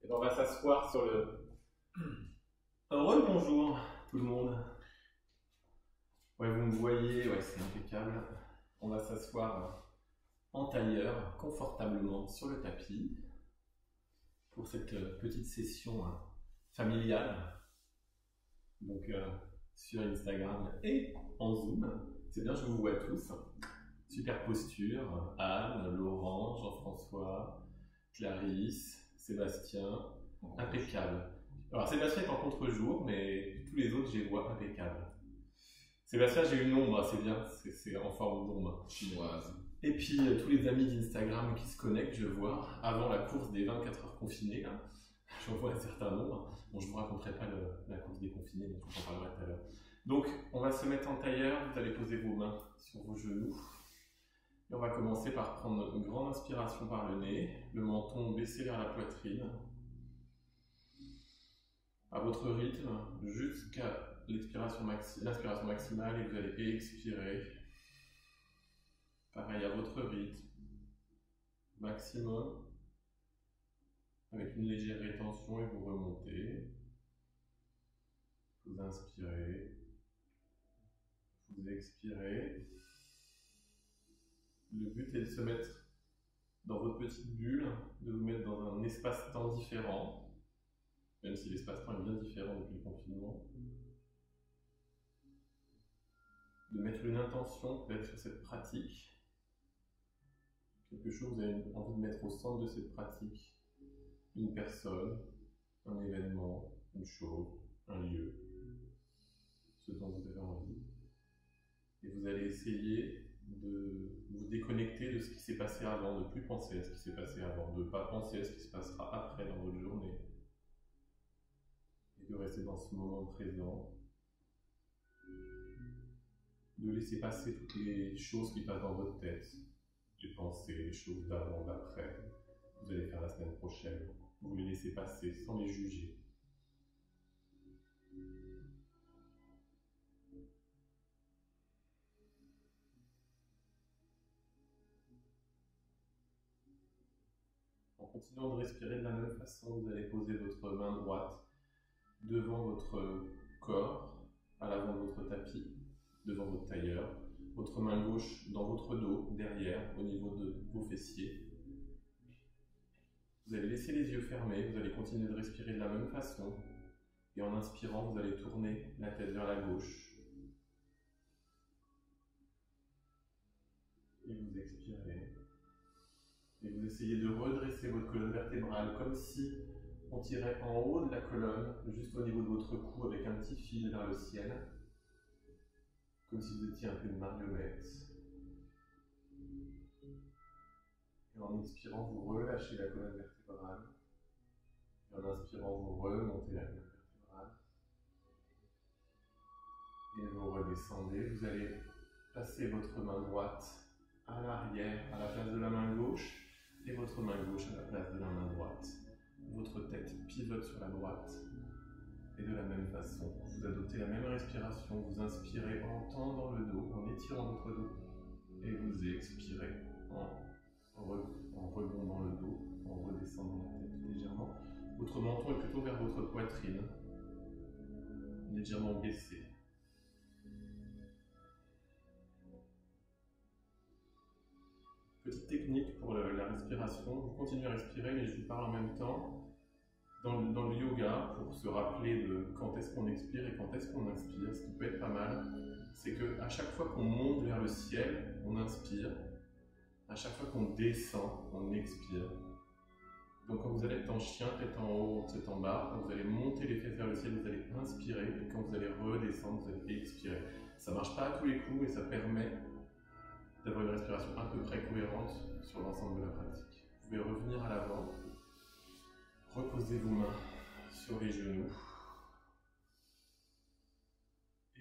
Et on va s'asseoir sur le... Bonjour tout le monde. Ouais, vous me voyez, ouais, c'est impeccable. On va s'asseoir en tailleur, confortablement sur le tapis, pour cette petite session familiale. Donc sur Instagram et en Zoom. C'est bien, je vous vois tous. Super posture. Anne, Laurent, Jean-François, Clarisse, Sébastien. Impeccable. Alors Sébastien est en contre-jour, mais tous les autres, je les vois impeccables. Sébastien, j'ai une ombre, c'est bien, c'est en forme d'ombre. Chinoise. Et puis tous les amis d'Instagram qui se connectent, je vois, avant la course des 24 heures confinées, là, j'en vois un certain nombre. Bon, je ne vous raconterai pas la course des confinés, donc j'en parlerai tout à l'heure. Donc, on va se mettre en tailleur, vous allez poser vos mains sur vos genoux. Et on va commencer par prendre une grande inspiration par le nez, le menton baissé vers la poitrine. À votre rythme, jusqu'à l'inspiration maximale, et vous allez expirer. Pareil, à votre rythme, maximum, avec une légère rétention, et vous remontez. Vous inspirez, vous expirez. Le but est de se mettre dans votre petite bulle, de vous mettre dans un espace-temps différent, même si l'espace-temps est bien différent depuis le confinement. De mettre une intention peut-être sur cette pratique, quelque chose que vous avez envie de mettre au centre de cette pratique, une personne, un événement, une chose, un lieu, ce dont vous avez envie. Et vous allez essayer de vous déconnecter de ce qui s'est passé avant, de ne plus penser à ce qui s'est passé avant, de ne pas penser à ce qui se passera après dans votre journée. Et de rester dans ce moment présent. De laisser passer toutes les choses qui passent dans votre tête, les pensées, les choses d'avant, d'après. Vous allez faire la semaine prochaine. Vous les laissez passer sans les juger. En continuant de respirer de la même façon, vous allez poser votre main droite devant votre corps, à l'avant de votre tapis, devant votre tailleur. Votre main gauche dans votre dos, derrière, au niveau de vos fessiers. Vous allez laisser les yeux fermés, vous allez continuer de respirer de la même façon. Et en inspirant, vous allez tourner la tête vers la gauche. Et vous expirez. Et vous essayez de redresser votre colonne vertébrale comme si on tirait en haut de la colonne, juste au niveau de votre cou, avec un petit fil vers le ciel. Comme si vous étiez un peu une marionnette. Et en inspirant, vous relâchez la colonne vertébrale. Et en inspirant, vous remontez la colonne vertébrale. Et vous redescendez. Vous allez passer votre main droite à l'arrière, à la place de la main gauche, et votre main gauche à la place de la main droite. Votre tête pivote sur la droite. Et de la même façon, vous adoptez la même respiration, vous inspirez en tendant le dos, en étirant votre dos, et vous expirez en rebondant le dos, en redescendant la tête légèrement. Votre menton est plutôt vers votre poitrine, légèrement baissé. Petite technique pour la respiration, vous continuez à respirer, mais je vous parle en même temps. Dans le yoga, pour se rappeler de quand est-ce qu'on expire et quand est-ce qu'on inspire, ce qui peut être pas mal, c'est qu'à chaque fois qu'on monte vers le ciel, on inspire. À chaque fois qu'on descend, on expire. Donc quand vous allez être en chien, tête en haut, tête en bas, quand vous allez monter les fesses vers le ciel, vous allez inspirer. Et quand vous allez redescendre, vous allez expirer. Ça ne marche pas à tous les coups, mais ça permet d'avoir une respiration à peu près cohérente sur l'ensemble de la pratique. Vous pouvez revenir à l'avant. Reposez vos mains sur les genoux.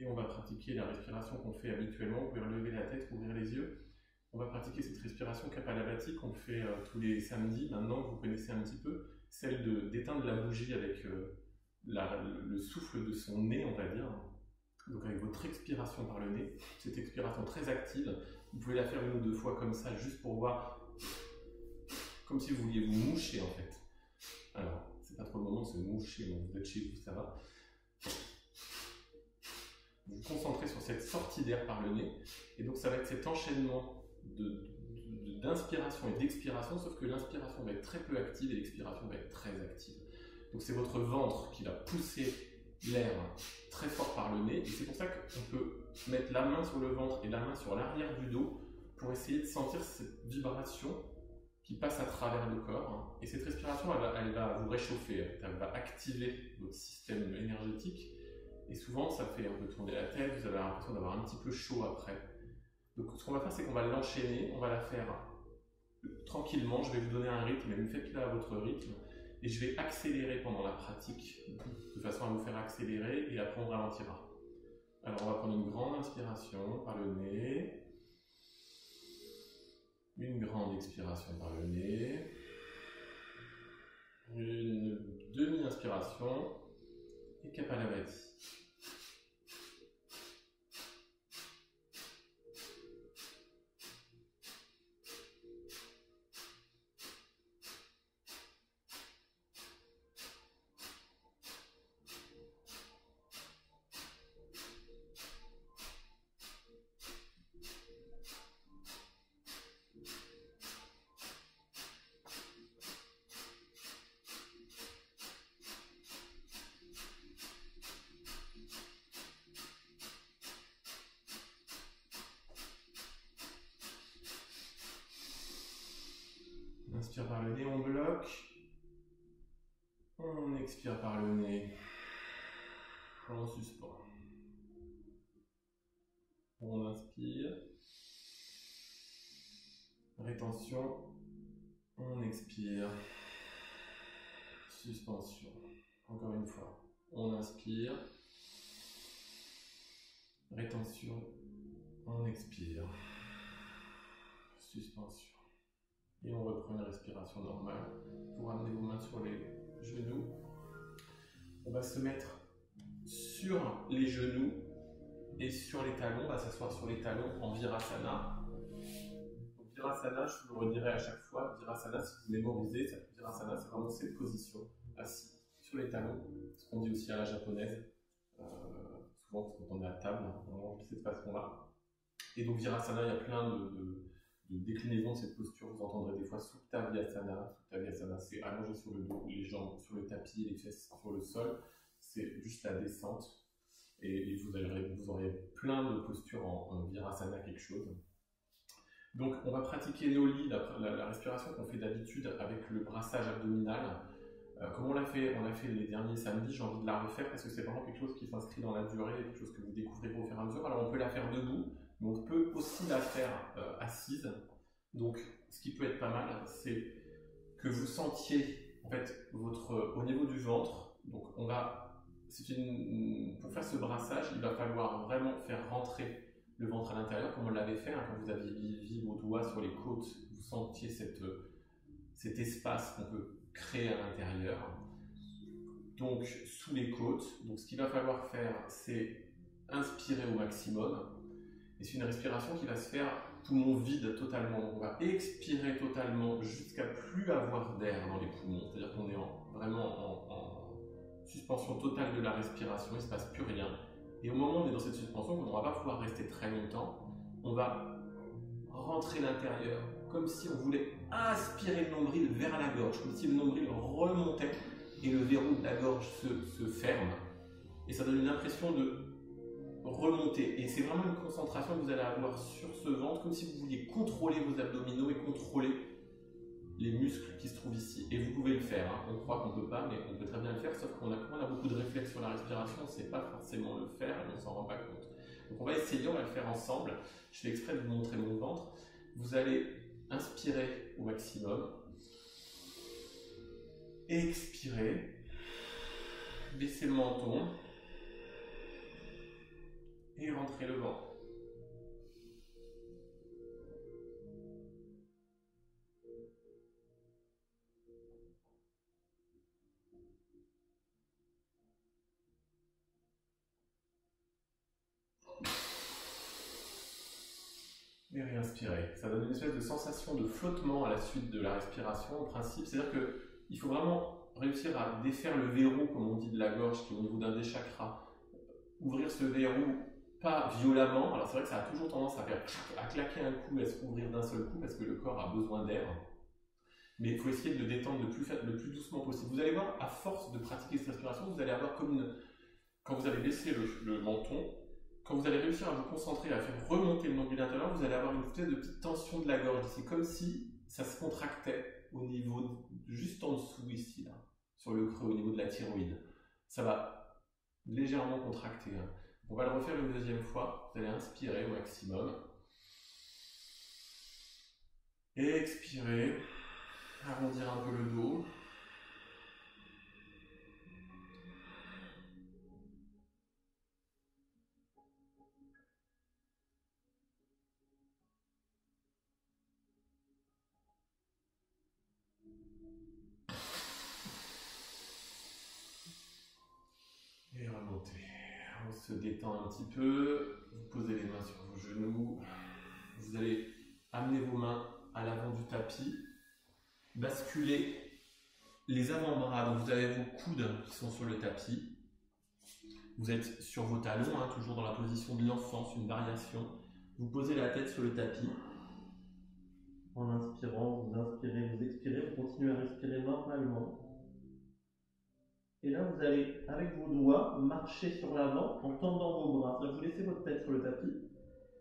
Et on va pratiquer la respiration qu'on fait habituellement. Vous pouvez relever la tête, ouvrir les yeux. On va pratiquer cette respiration Kapalabhati qu'on fait tous les samedis. Maintenant que vous connaissez un petit peu, celle d'éteindre la bougie avec le souffle de son nez, on va dire. Donc avec votre expiration par le nez, cette expiration très active. Vous pouvez la faire une ou deux fois comme ça, juste pour voir, comme si vous vouliez vous moucher en fait. Alors, c'est pas trop le moment de se moucher, donc vous êtes chez vous, ça va. Vous vous concentrez sur cette sortie d'air par le nez, et donc ça va être cet enchaînement d'inspiration et d'expiration, sauf que l'inspiration va être très peu active et l'expiration va être très active. Donc c'est votre ventre qui va pousser l'air très fort par le nez, et c'est pour ça qu'on peut mettre la main sur le ventre et la main sur l'arrière du dos pour essayer de sentir cette vibration qui passe à travers le corps. Et cette respiration, elle va vous réchauffer, elle va activer votre système énergétique, et souvent ça fait un peu tourner la tête, vous avez l'impression d'avoir un petit peu chaud après. Donc ce qu'on va faire, c'est qu'on va l'enchaîner, on va la faire tranquillement, je vais vous donner un rythme, et vous faites là à votre rythme, et je vais accélérer pendant la pratique, de façon à vous faire accélérer, et après on ralentira. Alors on va prendre une grande inspiration par le nez, une grande expiration par le nez, une demi-inspiration, et Kapalabhati. Inspire par le nez, on bloque. On expire par le nez. On suspend. On inspire. Rétention. On expire. Suspension. Encore une fois. On inspire. Rétention. On expire. Suspension. Et on reprend une respiration normale pour amener vos mains sur les genoux. On va se mettre sur les genoux et sur les talons. On va s'asseoir sur les talons en Virasana. Donc, Virasana, je vous le redirai à chaque fois. Virasana, si vous mémorisez, Virasana, c'est vraiment cette position assis sur les talons. Ce qu'on dit aussi à la japonaise. Souvent, quand on est à table, on fait cette façon-là. Et donc, Virasana, il y a plein de déclinaison de cette posture. Vous entendrez des fois Supta Vyasana. Supta Vyasana, c'est allongé sur le dos, les jambes sur le tapis, les fesses sur le sol. C'est juste la descente. Et vous aurez plein de postures en Virasana quelque chose. Donc, on va pratiquer nos lits, la respiration qu'on fait d'habitude avec le brassage abdominal. Comme on l'a fait les derniers samedis, j'ai envie de la refaire parce que c'est vraiment quelque chose qui s'inscrit dans la durée, quelque chose que vous découvrez au fur et à mesure. Alors, on peut la faire debout. Mais on peut aussi la faire assise. Donc, ce qui peut être pas mal, c'est que vous sentiez en fait au niveau du ventre. Donc, pour faire ce brassage, il va falloir vraiment faire rentrer le ventre à l'intérieur, comme on l'avait fait quand vous aviez mis vos doigts sur les côtes. Vous sentiez cet espace qu'on peut créer à l'intérieur. Donc, sous les côtes. Donc, ce qu'il va falloir faire, c'est inspirer au maximum. Et c'est une respiration qui va se faire poumon vide totalement. Donc on va expirer totalement jusqu'à plus avoir d'air dans les poumons. C'est-à-dire qu'on est vraiment en suspension totale de la respiration, il ne se passe plus rien. Et au moment où on est dans cette suspension, on ne va pas pouvoir rester très longtemps, on va rentrer l'intérieur comme si on voulait aspirer le nombril vers la gorge, comme si le nombril remontait et le verrou de la gorge se ferme. Et ça donne une impression de remonter, et c'est vraiment une concentration que vous allez avoir sur ce ventre, comme si vous vouliez contrôler vos abdominaux et contrôler les muscles qui se trouvent ici. Et vous pouvez le faire, on croit qu'on ne peut pas, mais on peut très bien le faire, sauf qu'on a beaucoup de réflexes sur la respiration, on ne sait pas forcément le faire et on ne s'en rend pas compte. Donc on va essayer, on va le faire ensemble. Je fais exprès de vous montrer mon ventre. Vous allez inspirer au maximum, expirer, baisser le menton, et rentrer le ventre. Et réinspirer. Ça donne une espèce de sensation de flottement à la suite de la respiration, en principe. C'est-à-dire qu'il faut vraiment réussir à défaire le verrou, comme on dit, de la gorge, qui est au niveau d'un des chakras, ouvrir ce verrou, pas violemment. Alors c'est vrai que ça a toujours tendance à faire à claquer un coup, à se ouvrir d'un seul coup, parce que le corps a besoin d'air. Mais il faut essayer de le détendre le plus doucement possible. Vous allez voir, à force de pratiquer cette respiration, vous allez avoir comme une... Quand vous allez baisser le menton, quand vous allez réussir à vous concentrer, à faire remonter le nombril intérieur, vous allez avoir une espèce de petite tension de la gorge. C'est comme si ça se contractait au niveau, juste en dessous ici, là, sur le creux, au niveau de la thyroïde. Ça va légèrement contracter. Hein. On va le refaire une deuxième fois. Vous allez inspirer au maximum. Et expirer. Arrondir un peu le dos. Et remonter. On se détend un petit peu. Vous posez les mains sur vos genoux. Vous allez amener vos mains à l'avant du tapis. Basculer les avant-bras. Donc vous avez vos coudes qui sont sur le tapis. Vous êtes sur vos talons, hein, toujours dans la position de l'enfance, une variation. Vous posez la tête sur le tapis. En inspirant, vous inspirez, vous expirez, vous continuez à respirer normalement. Et là, vous allez, avec vos doigts, marcher sur l'avant en tendant vos bras. Vous laissez votre tête sur le tapis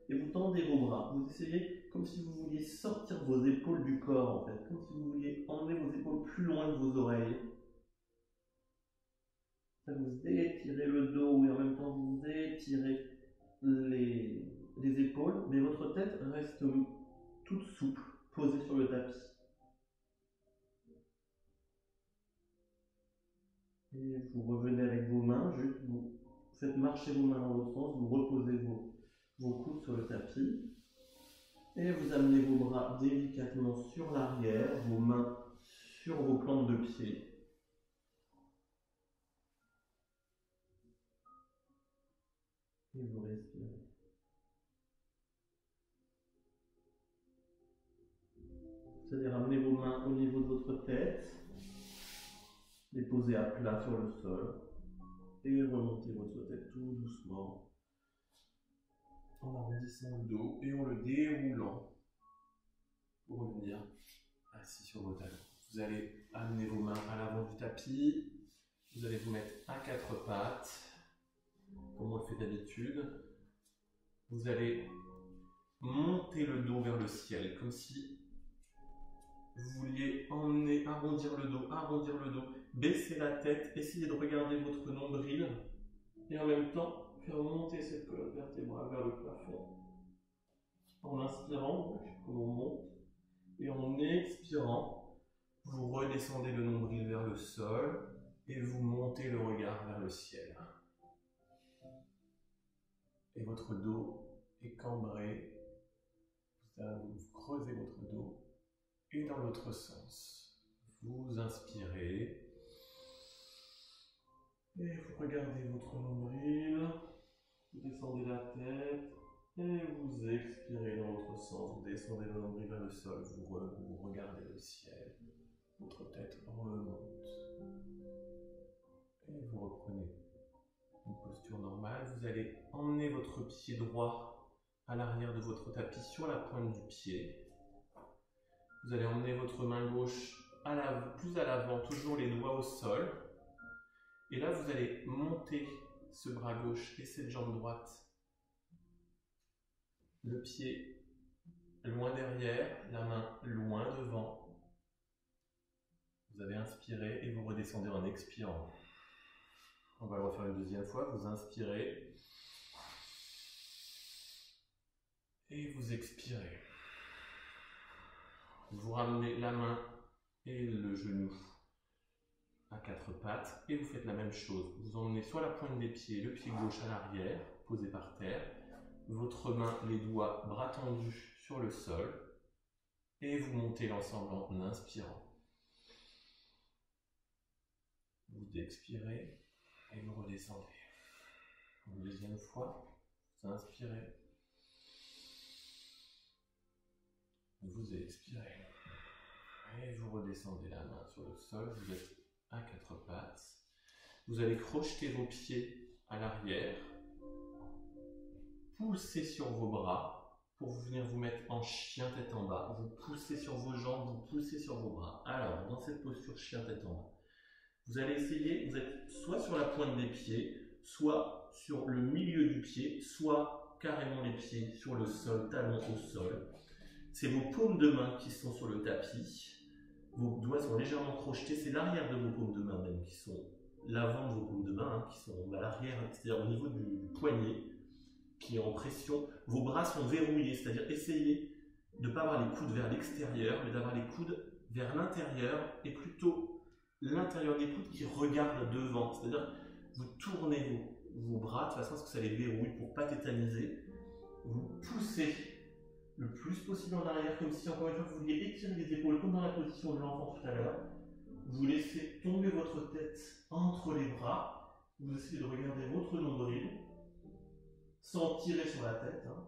et vous tendez vos bras. Vous essayez comme si vous vouliez sortir vos épaules du corps, en fait. Comme si vous vouliez emmener vos épaules plus loin que vos oreilles. Vous étirez le dos et en même temps vous étirez les épaules, mais votre tête reste toute souple, posée sur le tapis. Et vous revenez avec vos mains, juste vous faites marcher vos mains dans l'autre sens, vous reposez vos coudes sur le tapis. Et vous amenez vos bras délicatement sur l'arrière, vos mains sur vos plantes de pied. Et vous respirez. Vous allez ramener vos mains au niveau de votre tête, les poser à plat sur le sol et remonter votre tête tout doucement en arrondissant le dos et en le déroulant pour revenir assis sur vos talons. Vous allez amener vos mains à l'avant du tapis, vous allez vous mettre à quatre pattes comme on le fait d'habitude. Vous allez monter le dos vers le ciel comme si vous vouliez emmener, arrondir le dos, baisser la tête, essayez de regarder votre nombril et en même temps faire monter cette colonne vertébrale vers le plafond. En inspirant, comme on monte, et en expirant, vous redescendez le nombril vers le sol et vous montez le regard vers le ciel. Et votre dos est cambré, vous creusez votre dos. Et dans l'autre sens, vous inspirez et vous regardez votre nombril, vous descendez la tête et vous expirez dans l'autre sens, vous descendez le nombril vers le sol, vous regardez le ciel, votre tête remonte et vous reprenez une posture normale. Vous allez emmener votre pied droit à l'arrière de votre tapis sur la pointe du pied. Vous allez emmener votre main gauche plus à l'avant, toujours les doigts au sol. Et là, vous allez monter ce bras gauche et cette jambe droite. Le pied loin derrière, la main loin devant. Vous avez inspiré et vous redescendez en expirant. On va le refaire une deuxième fois. Vous inspirez et vous expirez. Vous ramenez la main et le genou à quatre pattes et vous faites la même chose. Vous emmenez soit la pointe des pieds, le pied gauche à l'arrière, posé par terre, votre main, les doigts, bras tendus sur le sol et vous montez l'ensemble en inspirant. Vous expirez et vous redescendez. Une deuxième fois, vous inspirez. Vous expirez. Et vous redescendez la main sur le sol. Vous êtes à quatre pattes. Vous allez crocheter vos pieds à l'arrière, poussez sur vos bras pour venir vous mettre en chien tête en bas. Vous poussez sur vos jambes, vous poussez sur vos bras. Alors, dans cette posture chien tête en bas, vous allez essayer, vous êtes soit sur la pointe des pieds, soit sur le milieu du pied, soit carrément les pieds sur le sol, talons au sol. C'est vos paumes de main qui sont sur le tapis. Vos doigts sont légèrement crochetés, c'est l'arrière de vos paumes de main même qui sont l'avant de vos paumes de main, qui sont à l'arrière, c'est-à-dire au niveau du poignet, qui est en pression. Vos bras sont verrouillés, c'est-à-dire essayez de ne pas avoir les coudes vers l'extérieur, mais d'avoir les coudes vers l'intérieur et plutôt l'intérieur des coudes qui regarde devant. C'est-à-dire vous tournez vos bras de façon à ce que ça les verrouille pour ne pas tétaniser. Vous poussez le plus possible en arrière, comme si encore une fois vous vouliez étirer les épaules comme dans la position de l'enfant tout à l'heure. Vous laissez tomber votre tête entre les bras, vous essayez de regarder votre nombril sans tirer sur la tête, hein,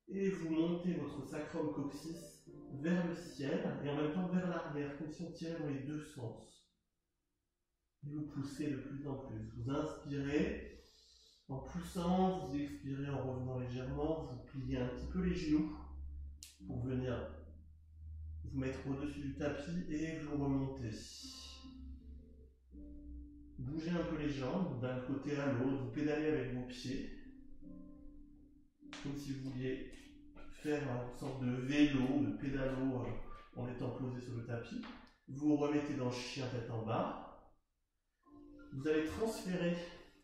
et vous montez votre sacrum coccyx vers le ciel et en même temps vers l'arrière, comme si on tirait dans les deux sens. Et vous poussez de plus en plus. Vous inspirez en poussant, vous expirez en revenant légèrement, vous pliez un petit peu les genoux pour venir vous mettre au-dessus du tapis et vous remontez. Bougez un peu les jambes d'un côté à l'autre, vous pédalez avec vos pieds, comme si vous vouliez faire une sorte de vélo, de pédalo en étant posé sur le tapis. Vous remettez dans chien tête en bas. Vous allez transférer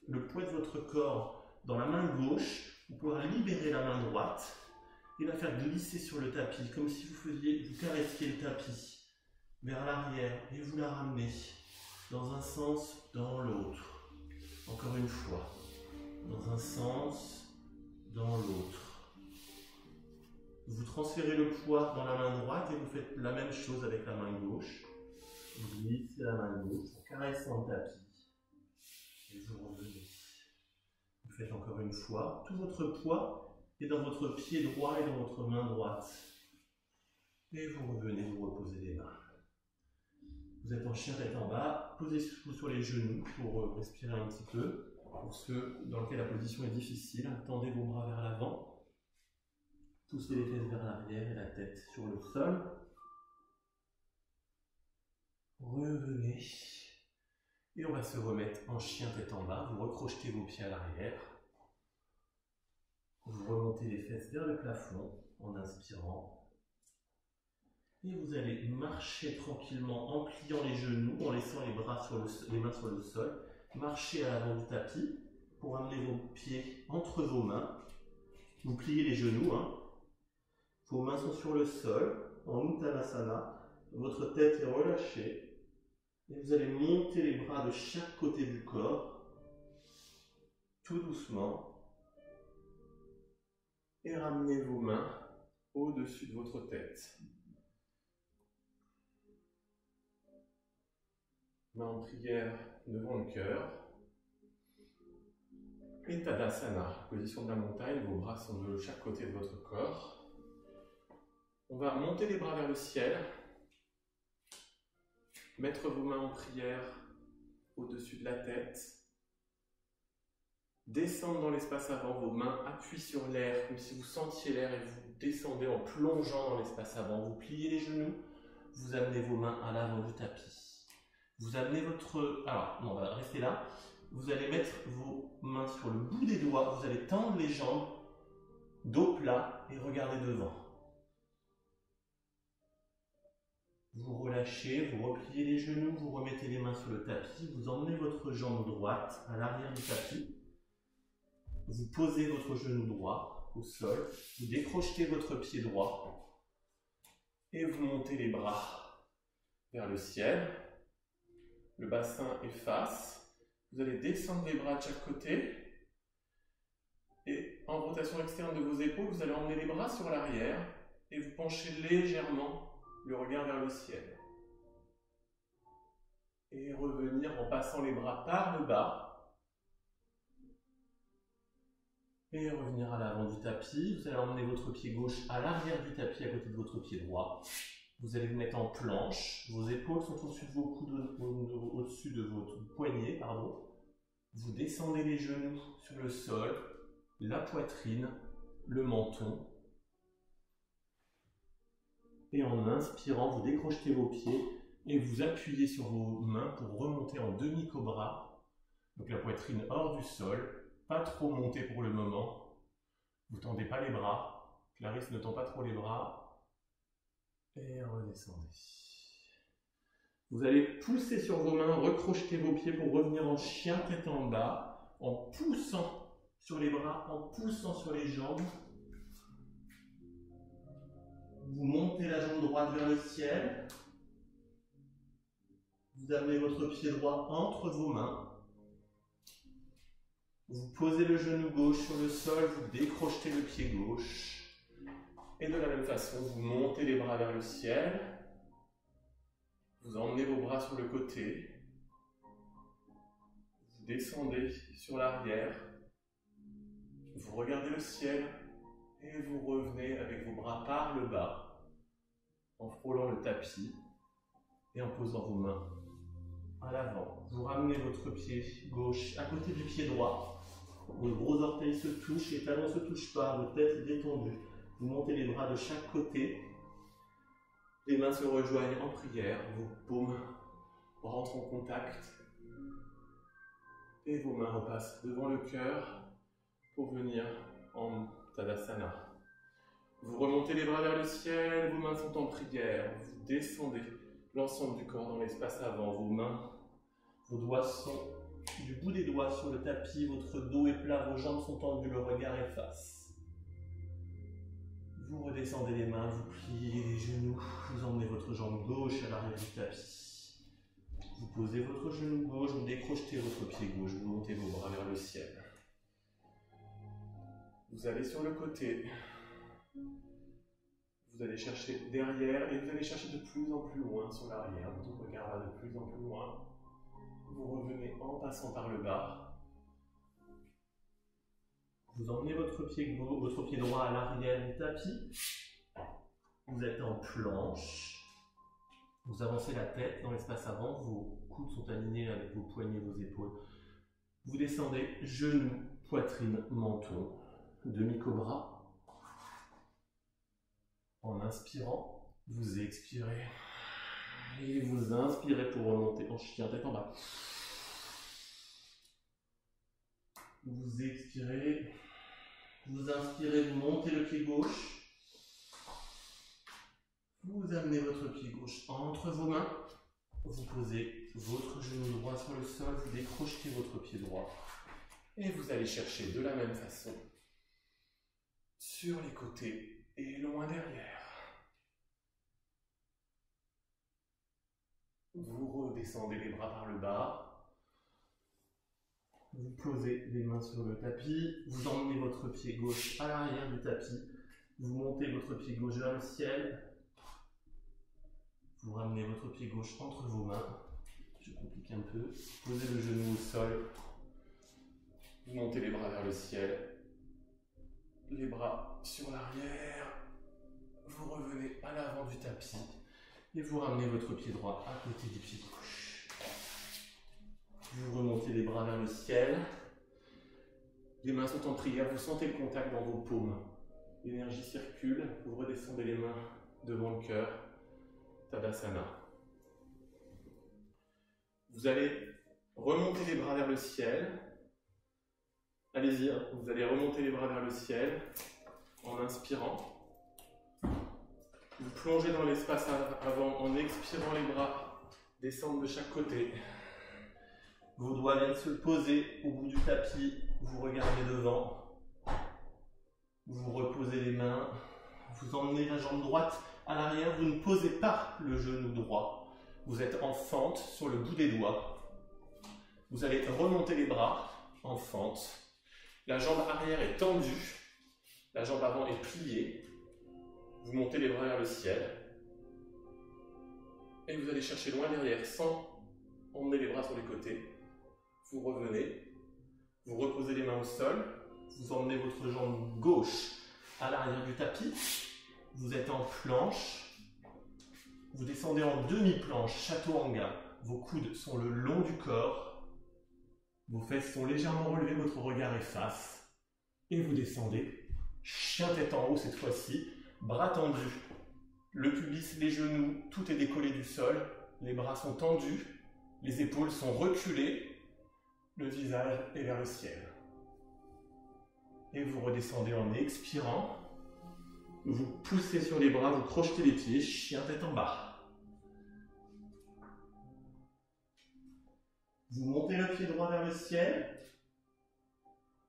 le poids de votre corps dans la main gauche pour pouvoir libérer la main droite et la faire glisser sur le tapis, comme si vous caressiez le tapis vers l'arrière et vous la ramenez dans un sens, dans l'autre. Encore une fois, dans un sens, dans l'autre. Vous transférez le poids dans la main droite et vous faites la même chose avec la main gauche. Vous glissez la main gauche en caressant le tapis et vous revenez. Vous faites encore une fois, tout votre poids est dans votre pied droit et dans votre main droite. Et vous revenez, vous reposez les mains. Vous êtes en chien tête en bas, posez-vous sur les genoux pour respirer un petit peu. Pour ceux dans lesquels la position est difficile, tendez vos bras vers l'avant. Poussez les fesses vers l'arrière et la tête sur le sol. Revenez. Et on va se remettre en chien tête en bas. Vous recrochetez vos pieds à l'arrière. Vous remontez les fesses vers le plafond en inspirant. Et vous allez marcher tranquillement en pliant les genoux, en laissant les mains sur le sol. Marchez à l'avant du tapis pour amener vos pieds entre vos mains. Vous pliez les genoux. Vos mains sont sur le sol, en Uttanasana. Votre tête est relâchée. Et vous allez monter les bras de chaque côté du corps, tout doucement. Et ramenez vos mains au-dessus de votre tête. Main en prière devant le cœur. Et Tadasana, position de la montagne, vos bras sont de chaque côté de votre corps. On va monter les bras vers le ciel, mettre vos mains en prière au-dessus de la tête, descendre dans l'espace avant, vos mains appuient sur l'air, comme si vous sentiez l'air et vous descendez en plongeant dans l'espace avant. Vous pliez les genoux, vous amenez vos mains à l'avant du tapis. Vous amenez votre... Alors, non, on va rester là. Vous allez mettre vos mains sur le bout des doigts, vous allez tendre les jambes, dos plat et regarder devant. Vous relâchez, vous repliez les genoux, vous remettez les mains sur le tapis, vous emmenez votre jambe droite à l'arrière du tapis. Vous posez votre genou droit au sol, vous décrochetez votre pied droit et vous montez les bras vers le ciel. Le bassin efface. Vous allez descendre les bras de chaque côté. Et en rotation externe de vos épaules, vous allez emmener les bras sur l'arrière et vous penchez légèrement le regard vers le ciel. Et revenir en passant les bras par le bas. Et revenir à l'avant du tapis. Vous allez emmener votre pied gauche à l'arrière du tapis à côté de votre pied droit. Vous allez vous mettre en planche, vos épaules sont au-dessus de vos coudes, au-dessus de votre poignet, pardon. Vous descendez les genoux sur le sol, la poitrine, le menton. Et en inspirant, vous décrochetez vos pieds et vous appuyez sur vos mains pour remonter en demi-cobra. Donc la poitrine hors du sol, pas trop montée pour le moment. Vous ne tendez pas les bras. Clarisse ne tend pas trop les bras. Et redescendez. Vous allez pousser sur vos mains, recrocheter vos pieds pour revenir en chien tête en bas, en poussant sur les bras, en poussant sur les jambes. Vous montez la jambe droite vers le ciel. Vous amenez votre pied droit entre vos mains. Vous posez le genou gauche sur le sol, vous décrochetez le pied gauche. Et de la même façon, vous montez les bras vers le ciel. Vous emmenez vos bras sur le côté. Vous descendez sur l'arrière. Vous regardez le ciel. Et vous revenez avec vos bras par le bas, en frôlant le tapis et en posant vos mains à l'avant. Vous ramenez votre pied gauche à côté du pied droit. Vos gros orteils se touchent, les talons ne se touchent pas, votre tête est détendue. Vous montez les bras de chaque côté. Les mains se rejoignent en prière, vos paumes rentrent en contact. Et vos mains repassent devant le cœur pour venir en Tadasana. Vous remontez les bras vers le ciel, vos mains sont en prière. Vous descendez l'ensemble du corps dans l'espace avant. Vos mains, vos doigts sont du bout des doigts sur le tapis, votre dos est plat, vos jambes sont tendues, le regard efface. Vous redescendez les mains, vous pliez les genoux, vous emmenez votre jambe gauche à l'arrière du tapis. Vous posez votre genou gauche, vous décrochetez votre pied gauche, vous montez vos bras vers le ciel. Vous allez sur le côté. Vous allez chercher derrière et vous allez chercher de plus en plus loin sur l'arrière. Votre regard va de plus en plus loin. Vous revenez en passant par le bas. Vous emmenez votre pied droit à l'arrière du tapis. Vous êtes en planche. Vous avancez la tête dans l'espace avant. Vos coudes sont alignés avec vos poignets, vos épaules. Vous descendez genoux, poitrine, menton. Demi-cobra. En inspirant, vous expirez. Et vous inspirez pour remonter en chien tête en bas. Vous expirez. Vous inspirez, vous montez le pied gauche. Vous amenez votre pied gauche entre vos mains. Vous posez votre genou droit sur le sol. Vous décrochetez votre pied droit. Et vous allez chercher de la même façon sur les côtés et loin derrière. Vous redescendez les bras par le bas. Vous posez les mains sur le tapis. Vous emmenez votre pied gauche à l'arrière du tapis. Vous montez votre pied gauche vers le ciel. Vous ramenez votre pied gauche entre vos mains. Je complique un peu. Posez le genou au sol. Vous montez les bras vers le ciel. Les bras sur l'arrière. Vous revenez à l'avant du tapis. Et vous ramenez votre pied droit à côté du pied gauche. Vous remontez les bras vers le ciel. Les mains sont en prière. Vous sentez le contact dans vos paumes. L'énergie circule. Vous redescendez les mains devant le cœur. Tadasana. Vous allez remonter les bras vers le ciel. Allez-y, vous allez remonter les bras vers le ciel en inspirant. Vous plongez dans l'espace avant en expirant, les bras descendent de chaque côté. Vos doigts viennent se poser au bout du tapis. Vous regardez devant. Vous reposez les mains. Vous emmenez la jambe droite à l'arrière. Vous ne posez pas le genou droit. Vous êtes en fente sur le bout des doigts. Vous allez remonter les bras en fente. La jambe arrière est tendue. La jambe avant est pliée. Vous montez les bras vers le ciel. Et vous allez chercher loin derrière sans emmener les bras sur les côtés. Vous revenez. Vous reposez les mains au sol. Vous emmenez votre jambe gauche à l'arrière du tapis. Vous êtes en planche. Vous descendez en demi-planche, chaturanga. Vos coudes sont le long du corps. Vos fesses sont légèrement relevées, votre regard est face. Et vous descendez. Chien tête en haut cette fois-ci. Bras tendus. Le pubis, les genoux, tout est décollé du sol. Les bras sont tendus. Les épaules sont reculées. Le visage est vers le ciel. Et vous redescendez en expirant. Vous poussez sur les bras, vous crochetez les pieds, chien tête en bas. Vous montez le pied droit vers le ciel.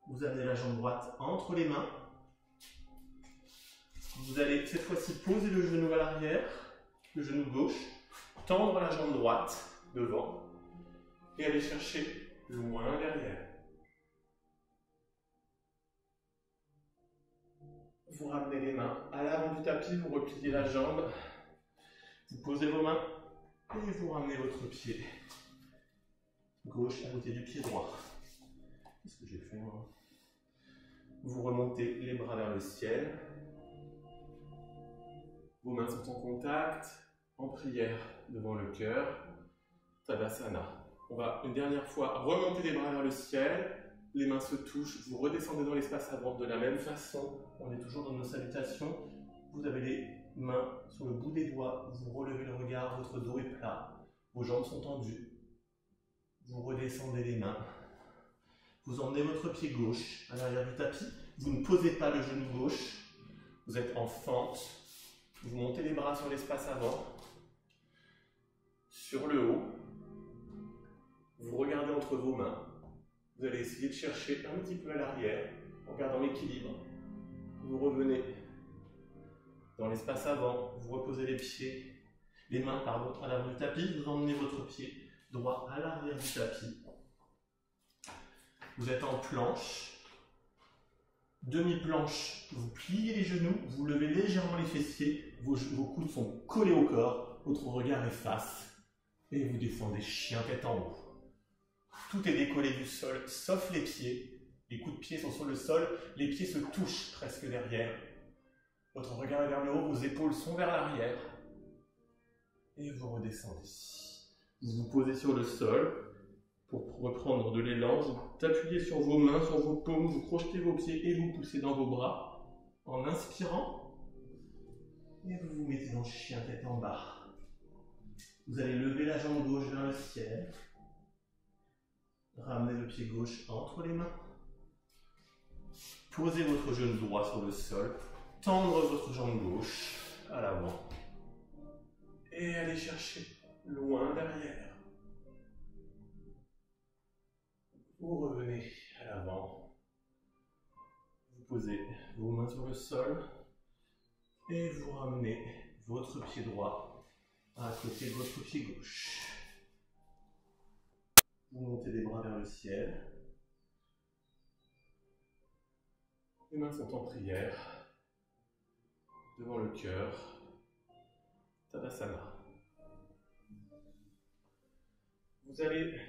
Vous amenez la jambe droite entre les mains. Vous allez cette fois-ci poser le genou à l'arrière, le genou gauche, tendre la jambe droite devant et aller chercher loin derrière. Vous ramenez les mains à l'avant du tapis, vous repliez la jambe, vous posez vos mains et vous ramenez votre pied gauche à côté du pied droit. Qu'est-ce que j'ai fait moi? Vous remontez les bras vers le ciel. Vos mains sont en contact, en prière devant le cœur. Tadasana. On va une dernière fois remonter les bras vers le ciel. Les mains se touchent, vous redescendez dans l'espace avant de la même façon. On est toujours dans nos salutations. Vous avez les mains sur le bout des doigts, vous relevez le regard, votre dos est plat, vos jambes sont tendues. Vous redescendez les mains. Vous emmenez votre pied gauche à l'arrière du tapis. Vous ne posez pas le genou gauche. Vous êtes en fente. Vous montez les bras sur l'espace avant. Sur le haut. Vous regardez entre vos mains. Vous allez essayer de chercher un petit peu à l'arrière, en gardant l'équilibre. Vous revenez dans l'espace avant, vous reposez les mains à l'avant du tapis, vous emmenez votre pied droit à l'arrière du tapis. Vous êtes en planche, demi-planche, vous pliez les genoux, vous levez légèrement les fessiers, vos coudes sont collés au corps, votre regard est face, et vous descendez chien tête en haut. Tout est décollé du sol, sauf les pieds. Les coups de pied sont sur le sol, les pieds se touchent presque derrière. Votre regard est vers le haut, vos épaules sont vers l'arrière. Et vous redescendez. Vous vous posez sur le sol pour reprendre de l'élan. Vous appuyez sur vos mains, sur vos paumes, vous crochetez vos pieds et vous poussez dans vos bras en inspirant. Et vous vous mettez dans chien tête en bas. Vous allez lever la jambe gauche vers le ciel. Ramenez le pied gauche entre les mains. Posez votre genou droit sur le sol. Tendre votre jambe gauche à l'avant. Et allez chercher loin derrière. Vous revenez à l'avant. Vous posez vos mains sur le sol. Et vous ramenez votre pied droit à côté de votre pied gauche. Vous montez les bras vers le ciel. Les mains sont en prière. Devant le cœur. Tadasana. Vous allez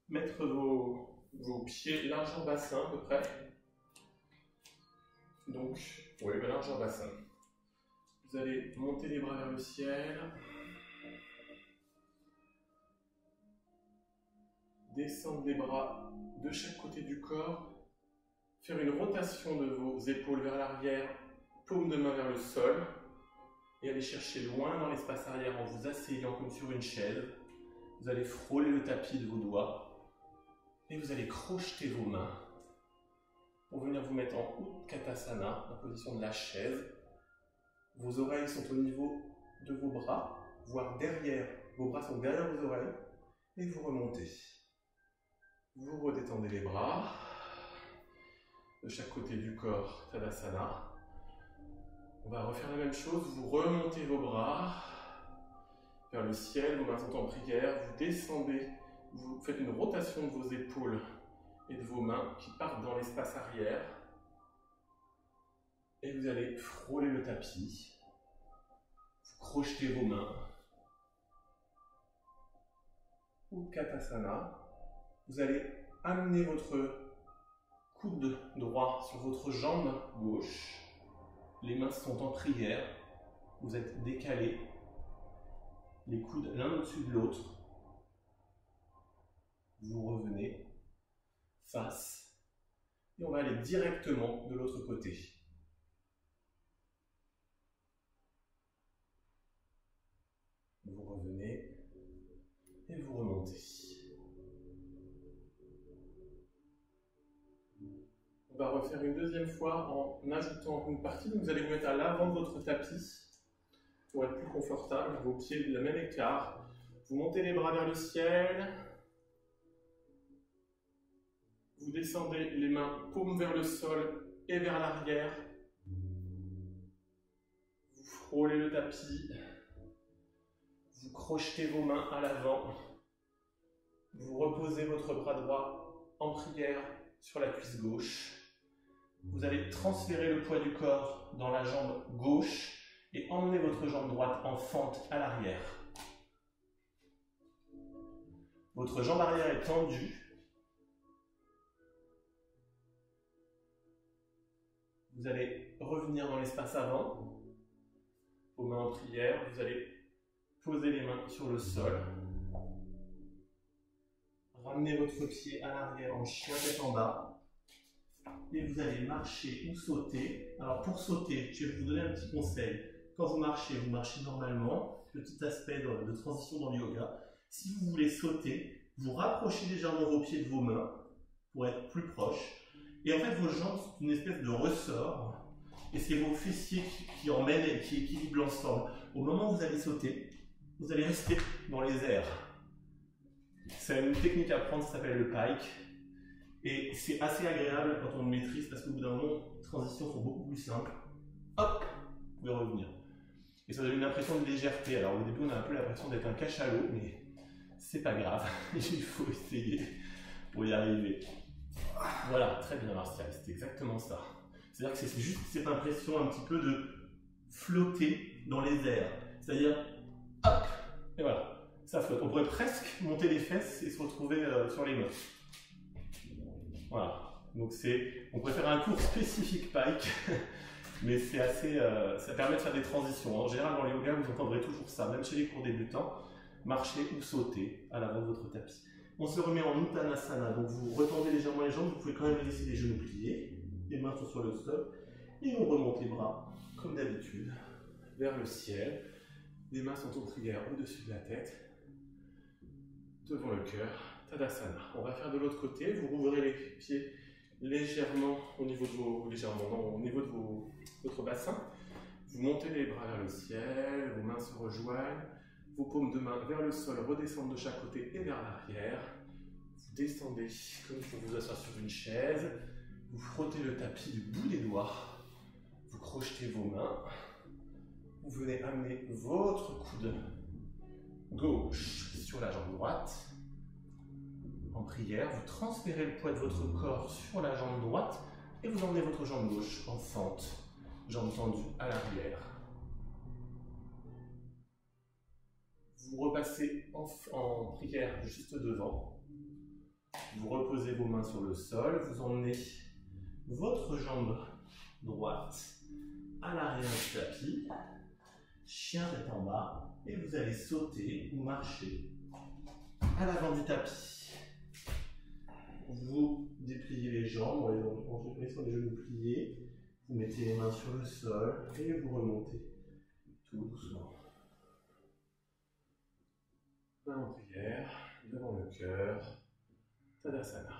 mettre vos pieds large en bassin à peu près. Donc, oui, large en bassin. Vous allez monter les bras vers le ciel. Descendre les bras de chaque côté du corps. Faire une rotation de vos épaules vers l'arrière, paume de main vers le sol. Et aller chercher loin dans l'espace arrière en vous asseyant comme sur une chaise. Vous allez frôler le tapis de vos doigts. Et vous allez crocheter vos mains pour venir vous mettre en Utkatasana, en position de la chaise. Vos oreilles sont au niveau de vos bras, voire derrière. Vos bras sont derrière vos oreilles. Et vous remontez. Vous redétendez les bras de chaque côté du corps, Tadasana. On va refaire la même chose, vous remontez vos bras vers le ciel, vos mains sont en prière, vous descendez, vous faites une rotation de vos épaules et de vos mains qui partent dans l'espace arrière. Et vous allez frôler le tapis, vous crochetez vos mains. Utkatasana. Vous allez amener votre coude droit sur votre jambe gauche. Les mains sont en prière. Vous êtes décalés. les coudes l'un au-dessus de l'autre. Vous revenez face et on va aller directement de l'autre côté. Vous revenez et vous remontez. On va refaire une deuxième fois en ajoutant une partie. Donc vous allez vous mettre à l'avant de votre tapis pour être plus confortable. Vos pieds du même écart. Vous montez les bras vers le ciel. Vous descendez les mains paumes vers le sol et vers l'arrière. Vous frôlez le tapis. Vous crochetez vos mains à l'avant. Vous reposez votre bras droit en prière sur la cuisse gauche. Vous allez transférer le poids du corps dans la jambe gauche et emmener votre jambe droite en fente à l'arrière. Votre jambe arrière est tendue. Vous allez revenir dans l'espace avant, vos mains en prière. Vous allez poser les mains sur le sol. Ramenez votre pied à l'arrière en chien tête en bas. Et vous allez marcher ou sauter. Alors pour sauter, je vais vous donner un petit conseil. Quand vous marchez normalement. Petit aspect de transition dans le yoga. Si vous voulez sauter, vous rapprochez légèrement vos pieds de vos mains pour être plus proches. Et en fait, vos jambes sont une espèce de ressort. Et c'est vos fessiers qui emmènent et qui équilibrent l'ensemble. Au moment où vous allez sauter, vous allez rester dans les airs. C'est une technique à apprendre, ça s'appelle le pike. Et c'est assez agréable quand on le maîtrise parce qu'au bout d'un moment, les transitions sont beaucoup plus simples. Hop, vous pouvez revenir. Et ça donne une impression de légèreté. Alors au début, on a un peu l'impression d'être un cachalot, mais c'est pas grave. Il faut essayer pour y arriver. Voilà, très bien Martial, c'est exactement ça. C'est-à-dire que c'est juste cette impression un petit peu de flotter dans les airs. C'est-à-dire, hop, et voilà, ça flotte. On pourrait presque monter les fesses et se retrouver sur les mains. Voilà, donc on pourrait faire un cours spécifique pike, mais c'est assez, ça permet de faire des transitions. En général, dans le yoga, vous entendrez toujours ça, même chez les cours débutants, marcher ou sauter à l'avant de votre tapis. On se remet en Uttanasana, donc vous retendez légèrement les jambes, vous pouvez quand même laisser les genoux pliés, les mains sont sur le sol, et on remonte les bras, comme d'habitude, vers le ciel. Les mains sont en prière au-dessus de la tête, devant le cœur, Tadasana. On va faire de l'autre côté, vous rouvrez les pieds légèrement au niveau de votre bassin. Vous montez les bras vers le ciel, vos mains se rejoignent. Vos paumes de main vers le sol redescendent de chaque côté et vers l'arrière. Vous descendez comme pour vous asseoir sur une chaise. Vous frottez le tapis du bout des doigts. Vous crochetez vos mains. Vous venez amener votre coude gauche sur la jambe droite. En prière, vous transférez le poids de votre corps sur la jambe droite et vous emmenez votre jambe gauche en fente, jambe tendue à l'arrière. Vous repassez en prière juste devant. Vous reposez vos mains sur le sol. Vous emmenez votre jambe droite à l'arrière du tapis. Chien tête en bas. Et vous allez sauter ou marcher à l'avant du tapis. Vous dépliez les jambes en laissant les genoux pliés. Vous mettez les mains sur le sol et vous remontez tout doucement. Main en prière, devant le cœur, Tadasana.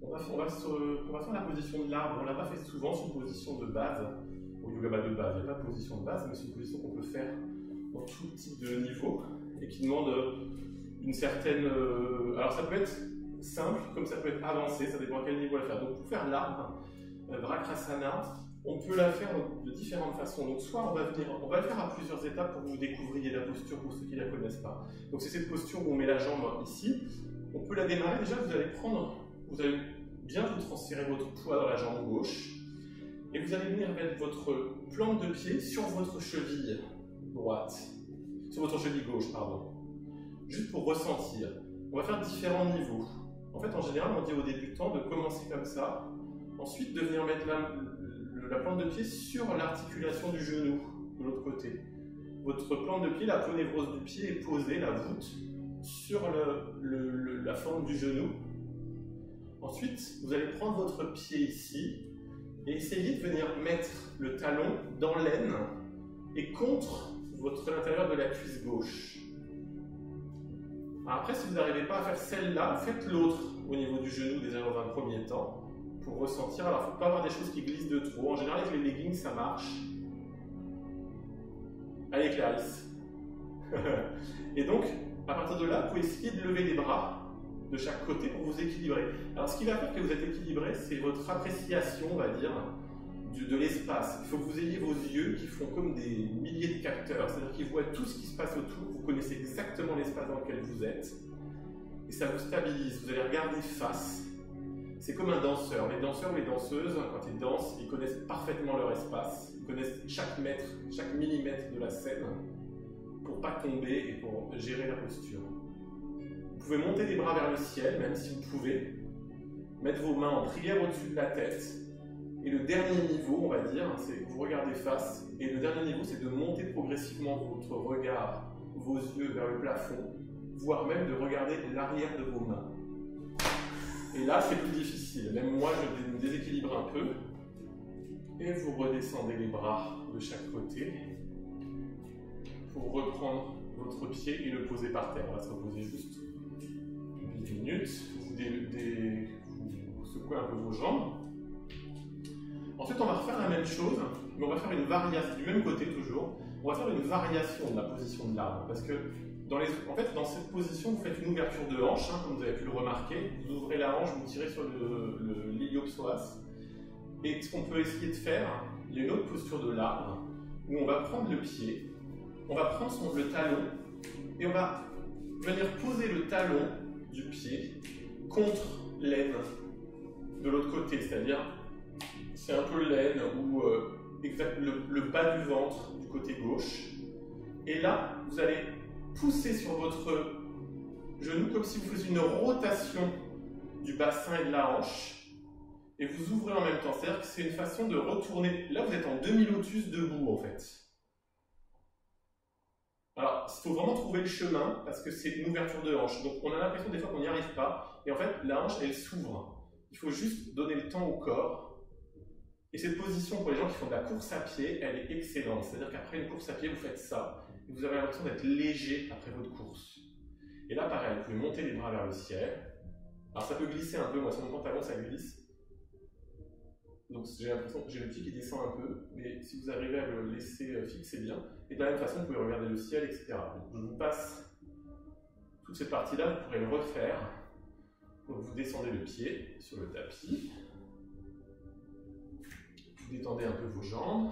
On va faire la position de l'arbre. On ne l'a pas fait souvent, c'est une position de base. Au yoga de base, il n'y a pas de position de base, mais c'est une position qu'on peut faire dans tout type de niveau et qui demande une certaine. Alors ça peut être simple, comme ça peut être avancé, ça dépend à quel niveau la faire. Donc pour faire l'arbre, Vrakrasana, on peut la faire de différentes façons. Donc soit on va le faire à plusieurs étapes pour que vous découvriez la posture pour ceux qui ne la connaissent pas. Donc c'est cette posture où on met la jambe ici. On peut la démarrer. Déjà vous allez bien vous transférer votre poids dans la jambe gauche. Et vous allez venir mettre votre plante de pied sur votre cheville droite. Sur votre cheville gauche, pardon. Juste pour ressentir. On va faire différents niveaux. En fait, en général, on dit aux débutants de commencer comme ça. Ensuite, de venir mettre la plante de pied sur l'articulation du genou, de l'autre côté. votre plante de pied, la peau névrose du pied est posée, la voûte, sur la forme du genou. Ensuite, vous allez prendre votre pied ici et essayer de venir mettre le talon dans l'aine et contre l'intérieur de la cuisse gauche. Alors après, si vous n'arrivez pas à faire celle-là, faites l'autre au niveau du genou déjà dans un premier temps pour ressentir. Alors, il ne faut pas avoir des choses qui glissent de trop. En général, avec les leggings, ça marche. Allez, Clarisse. Et donc, à partir de là, vous pouvez essayer de lever les bras de chaque côté pour vous équilibrer. Alors, ce qui va faire que vous êtes équilibré, c'est votre appréciation, on va dire, de l'espace. Il faut que vous ayez vos yeux qui font comme des milliers de capteurs, c'est-à-dire qu'ils voient tout ce qui se passe autour, vous connaissez exactement l'espace dans lequel vous êtes, et ça vous stabilise. Vous allez regarder face. C'est comme un danseur. Les danseurs ou les danseuses, quand ils dansent, ils connaissent parfaitement leur espace, ils connaissent chaque mètre, chaque millimètre de la scène pour ne pas tomber et pour gérer la posture. Vous pouvez monter les bras vers le ciel, même si vous pouvez. Mettre vos mains en prière au-dessus de la tête. Et le dernier niveau, on va dire, c'est que vous regardez face. Et le dernier niveau, c'est de monter progressivement votre regard, vos yeux vers le plafond, voire même de regarder l'arrière de vos mains. Et là, c'est plus difficile. Même moi, je me déséquilibre un peu. Et vous redescendez les bras de chaque côté pour reprendre votre pied et le poser par terre. On va se reposer juste une minute. Vous secouez un peu vos jambes. Ensuite, on va refaire la même chose, mais on va faire une variation, du même côté toujours. On va faire une variation de la position de l'arbre. Parce que, en fait, dans cette position, vous faites une ouverture de hanche, hein, comme vous avez pu le remarquer. Vous ouvrez la hanche, vous tirez sur l'iliopsoas. Et ce qu'on peut essayer de faire, il y a une autre posture de l'arbre, où on va prendre le pied, on va prendre le talon, et on va venir poser le talon du pied contre l'aine de l'autre côté, c'est-à-dire c'est un peu l'aine ou le bas du ventre du côté gauche. Et là, vous allez pousser sur votre genou comme si vous faisiez une rotation du bassin et de la hanche. Et vous ouvrez en même temps. C'est-à-dire que c'est une façon de retourner. Là, vous êtes en demi-lotus debout, en fait. Alors, il faut vraiment trouver le chemin parce que c'est une ouverture de hanche. Donc, on a l'impression des fois qu'on n'y arrive pas. Et en fait, la hanche, elle s'ouvre. Il faut juste donner le temps au corps. Et cette position, pour les gens qui font de la course à pied, elle est excellente. C'est-à-dire qu'après une course à pied, vous faites ça. Et vous avez l'impression d'être léger après votre course. Et là, pareil, vous pouvez monter les bras vers le ciel. Alors, ça peut glisser un peu. Moi, sur mon pantalon, ça glisse. Donc, j'ai l'impression que j'ai le pied qui descend un peu. Mais si vous arrivez à le laisser fixe, c'est bien. Et de la même façon, vous pouvez regarder le ciel, etc. Donc, je vous passe toute cette partie-là. Vous pourrez le refaire. Donc, vous descendez le pied sur le tapis. Vous détendez un peu vos jambes.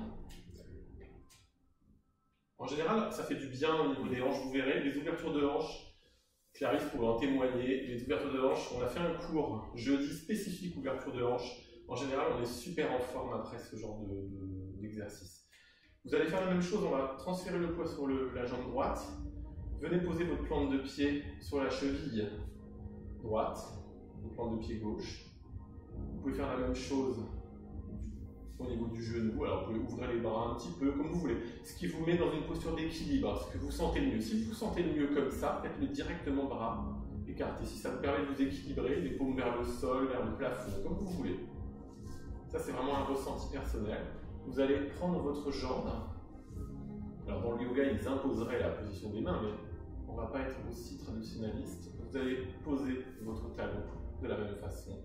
En général, ça fait du bien au niveau des hanches. Vous verrez, les ouvertures de hanches, Clarisse pourrait en témoigner. Les ouvertures de hanches, on a fait un cours jeudi spécifique ouverture de hanches. En général, on est super en forme après ce genre d'exercice. Vous allez faire la même chose, on va transférer le poids sur la jambe droite. Venez poser votre plante de pied sur la cheville droite, votre plante de pied gauche. Vous pouvez faire la même chose au niveau du genou. Alors vous pouvez ouvrir les bras un petit peu, comme vous voulez. Ce qui vous met dans une posture d'équilibre, ce que vous sentez le mieux. Si vous sentez le mieux comme ça, faites-le directement bras écartés. Si ça vous permet de vous équilibrer, les paumes vers le sol, vers le plafond, comme vous voulez. Ça, c'est vraiment un ressenti personnel. Vous allez prendre votre jambe. Alors, dans le yoga, ils imposeraient la position des mains, mais on ne va pas être aussi traditionnaliste. Vous allez poser votre talon de la même façon.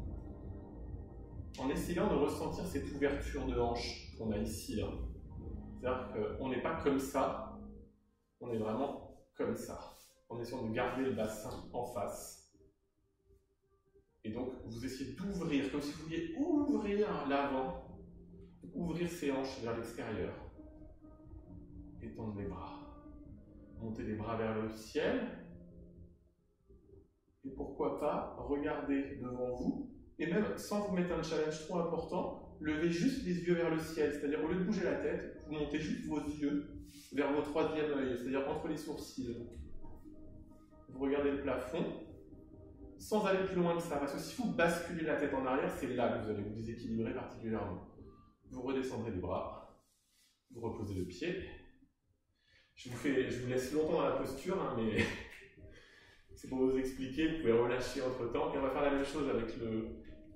En essayant de ressentir cette ouverture de hanche qu'on a ici. Hein. C'est-à-dire qu'on n'est pas comme ça, on est vraiment comme ça. En essayant de garder le bassin en face. Et donc, vous essayez d'ouvrir, comme si vous vouliez ouvrir l'avant, ouvrir ses hanches vers l'extérieur. Étendre les bras. Monter les bras vers le ciel. Et pourquoi pas regarder devant vous, et même sans vous mettre un challenge trop important, levez juste les yeux vers le ciel. C'est-à-dire, au lieu de bouger la tête, vous montez juste vos yeux vers vos troisième œil, c'est-à-dire entre les sourcils. Vous regardez le plafond. Sans aller plus loin que ça, parce que si vous basculez la tête en arrière, c'est là que vous allez vous déséquilibrer particulièrement. Vous redescendrez les bras, vous reposez le pied, Je vous laisse longtemps dans la posture, hein, mais c'est pour vous expliquer, vous pouvez relâcher entre temps. Et on va faire la même chose avec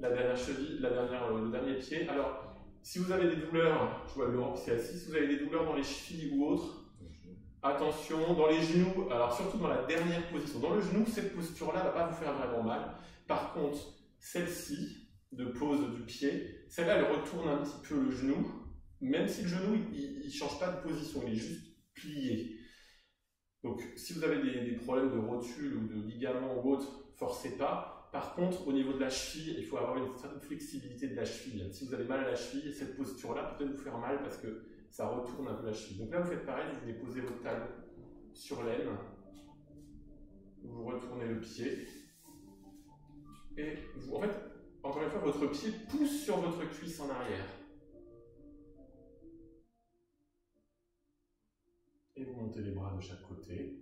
la dernière cheville, le dernier pied. Alors, si vous avez des douleurs, je vois Laurent qui s'est assis, si vous avez des douleurs dans les chevilles ou autres, attention, dans les genoux, alors surtout dans la dernière position. Dans le genou, cette posture-là ne va pas vous faire vraiment mal. Par contre, celle-ci, de pose du pied, celle-là, elle retourne un petit peu le genou, même si le genou, il ne change pas de position, il est juste plié. Donc, si vous avez des problèmes de rotule ou de ligament ou autre, forcez pas. Par contre, au niveau de la cheville, il faut avoir une certaine flexibilité de la cheville. Si vous avez mal à la cheville, cette posture-là peut peut-être vous faire mal parce que ça retourne un peu la cheville. Donc là, vous faites pareil, vous venez poser votre talon sur l'aine, vous retournez le pied, et vous, en fait, encore une fois, votre pied pousse sur votre cuisse en arrière. Et vous montez les bras de chaque côté,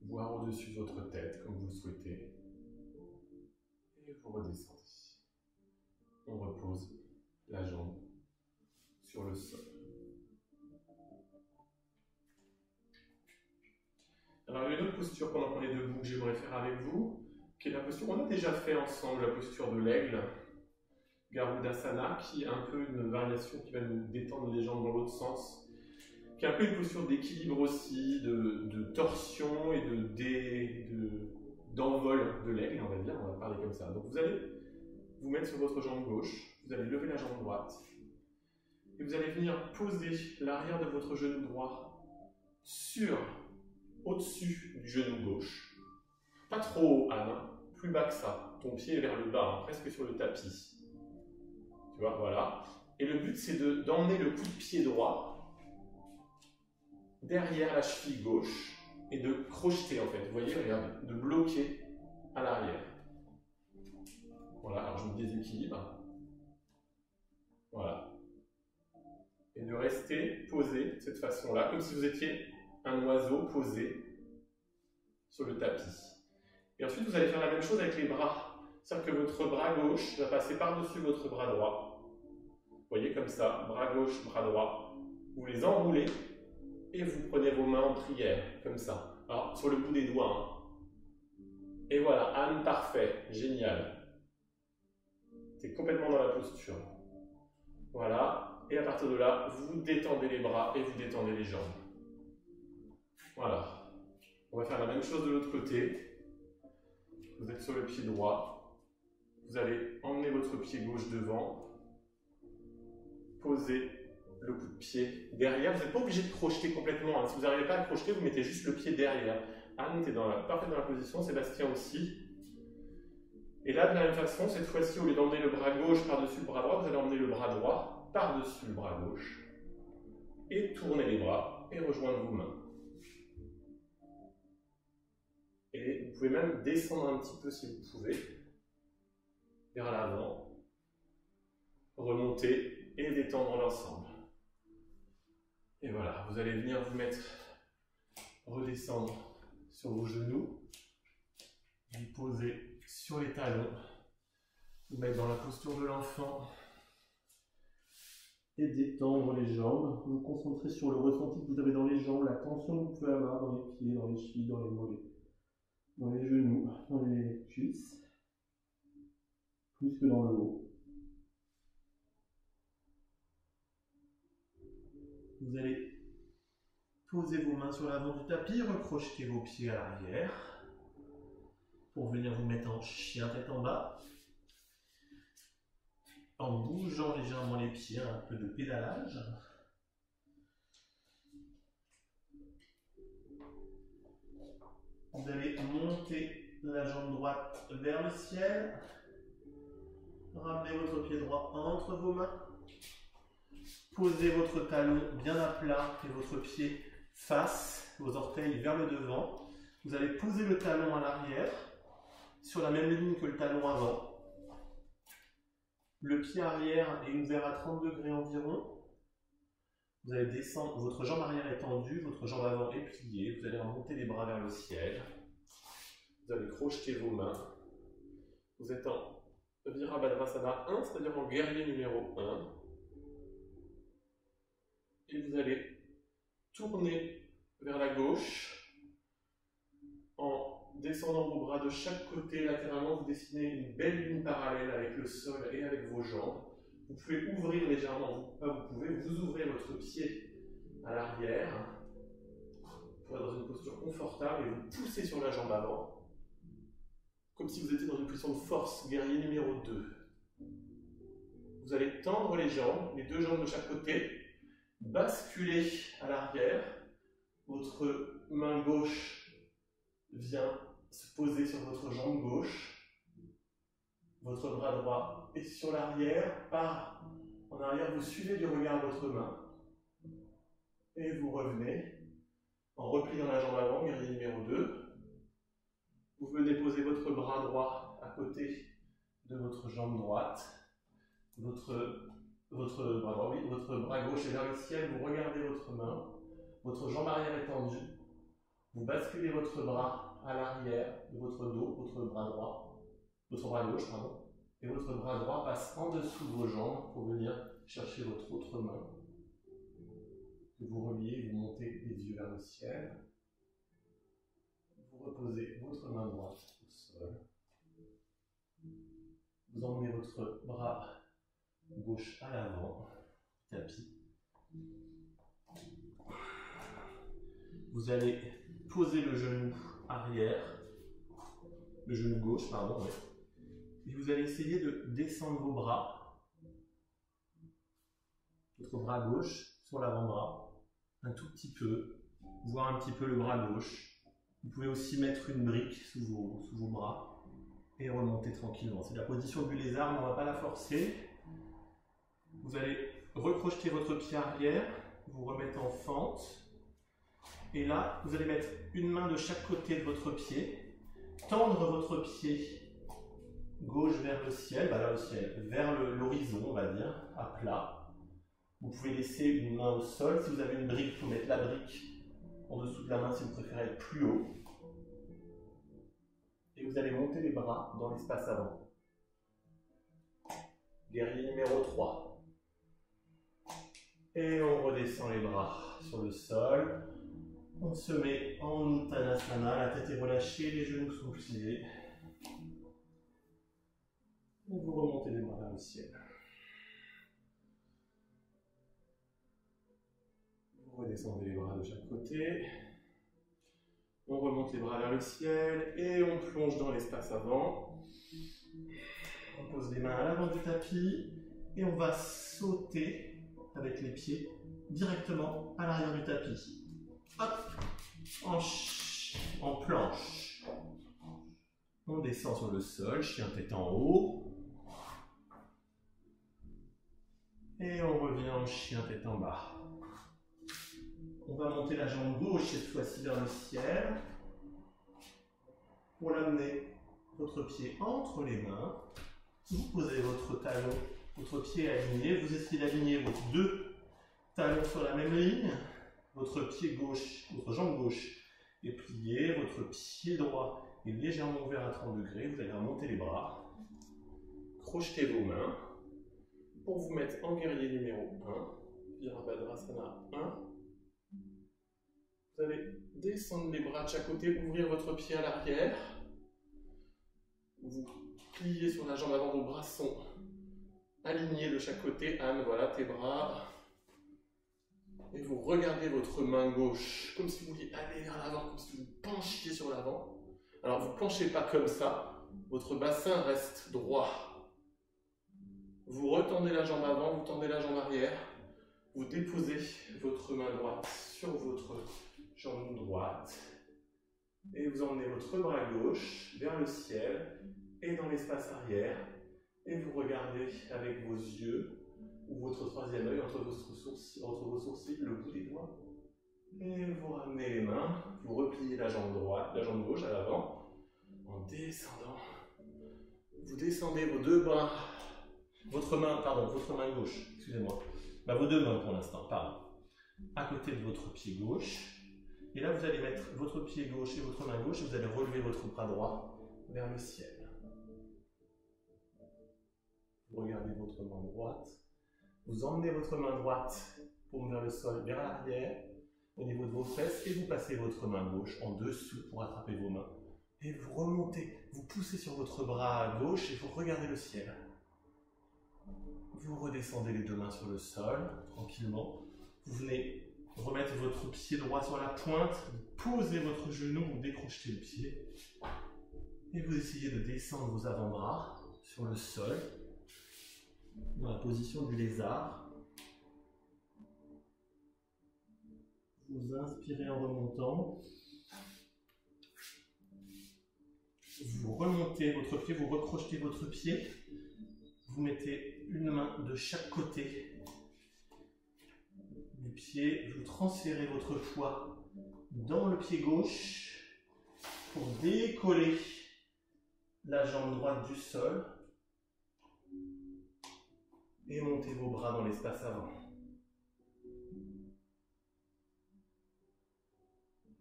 voire au-dessus de votre tête, comme vous le souhaitez. Et vous redescendez. On repose la jambe sur le sol. Alors, il y a une autre posture pendant qu'on est debout que j'aimerais faire avec vous, qui est la posture qu'on a déjà fait ensemble, la posture de l'aigle, Garudasana, qui est un peu une variation qui va nous détendre les jambes dans l'autre sens, qui est un peu une posture d'équilibre aussi, de torsion et d'envol de l'aigle, on va dire, on va parler comme ça. Donc vous allez vous mettre sur votre jambe gauche, vous allez lever la jambe droite, et vous allez venir poser l'arrière de votre genou droit au-dessus du genou gauche. Pas trop haut, Anne, plus bas que ça. Ton pied est vers le bas, hein, presque sur le tapis. Tu vois, voilà. Et le but, c'est d'emmener le coup de pied droit derrière la cheville gauche et de crocheter, en fait. Vous voyez, regardez, de bloquer à l'arrière. Voilà, alors je me déséquilibre. Voilà. Et de rester posé de cette façon-là, comme si vous étiez un oiseau posé sur le tapis. Et ensuite, vous allez faire la même chose avec les bras. C'est-à-dire que votre bras gauche va passer par-dessus votre bras droit. Vous voyez, comme ça, bras gauche, bras droit. Vous les enroulez et vous prenez vos mains en prière, comme ça. Alors, sur le bout des doigts. Hein. Et voilà, Anne, parfait, génial. C'est complètement dans la posture. Voilà. Et à partir de là, vous détendez les bras et vous détendez les jambes. Voilà. On va faire la même chose de l'autre côté. Vous êtes sur le pied droit. Vous allez emmener votre pied gauche devant. Posez le coup de pied derrière. Vous n'êtes pas obligé de crocheter complètement. Hein. Si vous n'arrivez pas à crocheter, vous mettez juste le pied derrière. Anne, tu es parfait dans la position. Sébastien aussi. Et là, de la même façon, cette fois-ci, au lieu d'emmener le bras gauche par-dessus le bras droit, vous allez emmener le bras droit par-dessus le bras gauche. Et tournez les bras et rejoindre vos mains. Et vous pouvez même descendre un petit peu si vous pouvez, vers l'avant, remonter et détendre l'ensemble. Et voilà, vous allez venir vous mettre, redescendre sur vos genoux, vous poser sur les talons, vous mettre dans la posture de l'enfant et détendre les jambes. Vous concentrez sur le ressenti que vous avez dans les jambes, la tension que vous pouvez avoir dans les pieds, dans les chevilles, dans les mollets. Dans les genoux, dans les cuisses, plus que dans le haut. Vous allez poser vos mains sur l'avant du tapis, recrocheter vos pieds à l'arrière pour venir vous mettre en chien tête en bas. En bougeant légèrement les pieds, un peu de pédalage. Vous allez monter la jambe droite vers le ciel. Ramenez votre pied droit entre vos mains. Posez votre talon bien à plat et votre pied face, vos orteils vers le devant. Vous allez poser le talon à l'arrière, sur la même ligne que le talon avant. Le pied arrière est ouvert à 30 degrés environ. Vous allez descendre, votre jambe arrière est tendue, votre jambe avant est pliée. Vous allez remonter les bras vers le ciel. Vous allez crocheter vos mains. Vous êtes en Virabhadrasana 1, c'est-à-dire en guerrier numéro 1. Et vous allez tournez vers la gauche. En descendant vos bras de chaque côté latéralement, vous dessinez une belle ligne parallèle avec le sol et avec vos jambes. Vous pouvez ouvrir légèrement, vous pouvez vous ouvrir votre pied à l'arrière pour être dans une posture confortable et vous poussez sur la jambe avant, comme si vous étiez dans une position de force, guerrier numéro 2. Vous allez tendre les jambes, les deux jambes de chaque côté, basculer à l'arrière. Votre main gauche vient se poser sur votre jambe gauche. Votre bras droit est sur l'arrière, part en arrière, vous suivez du regard votre main. Et vous revenez en repliant la jambe avant, guerrier numéro 2. Vous venez poser votre bras droit à côté de votre jambe droite. Votre bras gauche est vers le ciel, vous regardez votre main. Votre jambe arrière est tendue. Vous basculez votre bras à l'arrière de votre dos, votre bras gauche, pardon. Et votre bras droit passe en dessous de vos jambes pour venir chercher votre autre main. Vous reliez, vous montez les yeux vers le ciel. Vous reposez votre main droite au sol. Vous emmenez votre bras gauche à l'avant, tapis. Vous allez poser le genou arrière, le genou gauche, pardon, oui. Et vous allez essayer de descendre vos bras, votre bras gauche sur l'avant-bras, un tout petit peu, voire un petit peu le bras gauche. Vous pouvez aussi mettre une brique sous vos bras et remonter tranquillement. C'est la position du lézard, mais on ne va pas la forcer. Vous allez recrocheter votre pied arrière, vous remettre en fente. Et là, vous allez mettre une main de chaque côté de votre pied, tendre votre pied gauche vers le ciel, vers l'horizon, on va dire, à plat. Vous pouvez laisser une main au sol. Si vous avez une brique, vous mettez la brique en dessous de la main si vous préférez être plus haut. Et vous allez monter les bras dans l'espace avant. Guerrier numéro 3. Et on redescend les bras sur le sol. On se met en Uttanasana, la tête est relâchée, les genoux sont pliés. Et vous remontez les bras vers le ciel. Vous redescendez les bras de chaque côté. On remonte les bras vers le ciel et on plonge dans l'espace avant. On pose les mains à l'avant du tapis et on va sauter avec les pieds directement à l'arrière du tapis. Hop, en planche. On descend sur le sol, chien tête en haut. Et on revient en chien tête en bas. On va monter la jambe gauche cette fois-ci vers le ciel. Pour l'amener, votre pied entre les mains. Vous posez votre talon, votre pied aligné. Vous essayez d'aligner vos deux talons sur la même ligne. Votre pied gauche, votre jambe gauche est pliée. Votre pied droit est légèrement ouvert à 30 degrés. Vous allez remonter les bras. Crochetez vos mains pour vous mettre en guerrier numéro 1. Virabhadrasana 1. Vous allez descendre les bras de chaque côté, ouvrir votre pied à l'arrière. Vous pliez sur la jambe avant, vos bras sont alignés de chaque côté. Anne, voilà tes bras. Et vous regardez votre main gauche, comme si vous vouliez aller vers l'avant, comme si vous penchiez sur l'avant. Alors vous ne penchez pas comme ça, votre bassin reste droit. Vous retendez la jambe avant, vous tendez la jambe arrière. Vous déposez votre main droite sur votre jambe droite. Et vous emmenez votre bras gauche vers le ciel et dans l'espace arrière. Et vous regardez avec vos yeux ou votre troisième œil entre vos sourcils, le bout des doigts. Et vous ramenez les mains, vous repliez la jambe droite, la jambe gauche à l'avant, en descendant. Vous descendez vos deux bras, votre main gauche, excusez-moi. Vos deux mains pour l'instant, pardon. À côté de votre pied gauche. Et là, vous allez mettre votre pied gauche et votre main gauche et vous allez relever votre bras droit vers le ciel. Vous regardez votre main droite. Vous emmenez votre main droite, paume vers le sol, vers l'arrière. au niveau de vos fesses et vous passez votre main gauche en dessous pour attraper vos mains. Et vous remontez, vous poussez sur votre bras gauche et vous regardez le ciel. Vous redescendez les deux mains sur le sol, tranquillement. Vous venez remettre votre pied droit sur la pointe, vous posez votre genou, vous décrochetez le pied. Et vous essayez de descendre vos avant-bras sur le sol, dans la position du lézard. Vous inspirez en remontant. Vous remontez votre pied, vous recrochetez votre pied. Vous mettez une main de chaque côté du pied. Vous transférez votre poids dans le pied gauche pour décoller la jambe droite du sol. Et montez vos bras dans l'espace avant.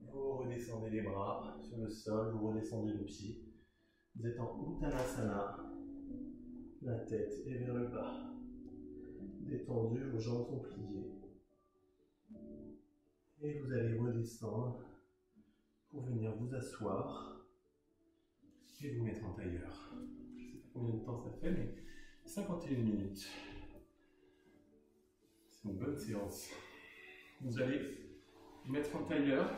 Vous redescendez les bras sur le sol, vous redescendez le pied. Vous êtes en Uttanasana. La tête est vers le bas. Détendu, vos jambes sont pliées. Et vous allez redescendre pour venir vous asseoir et vous mettre en tailleur. Je ne sais pas combien de temps ça fait, mais 51 minutes. C'est une bonne séance. Vous allez vous mettre en tailleur.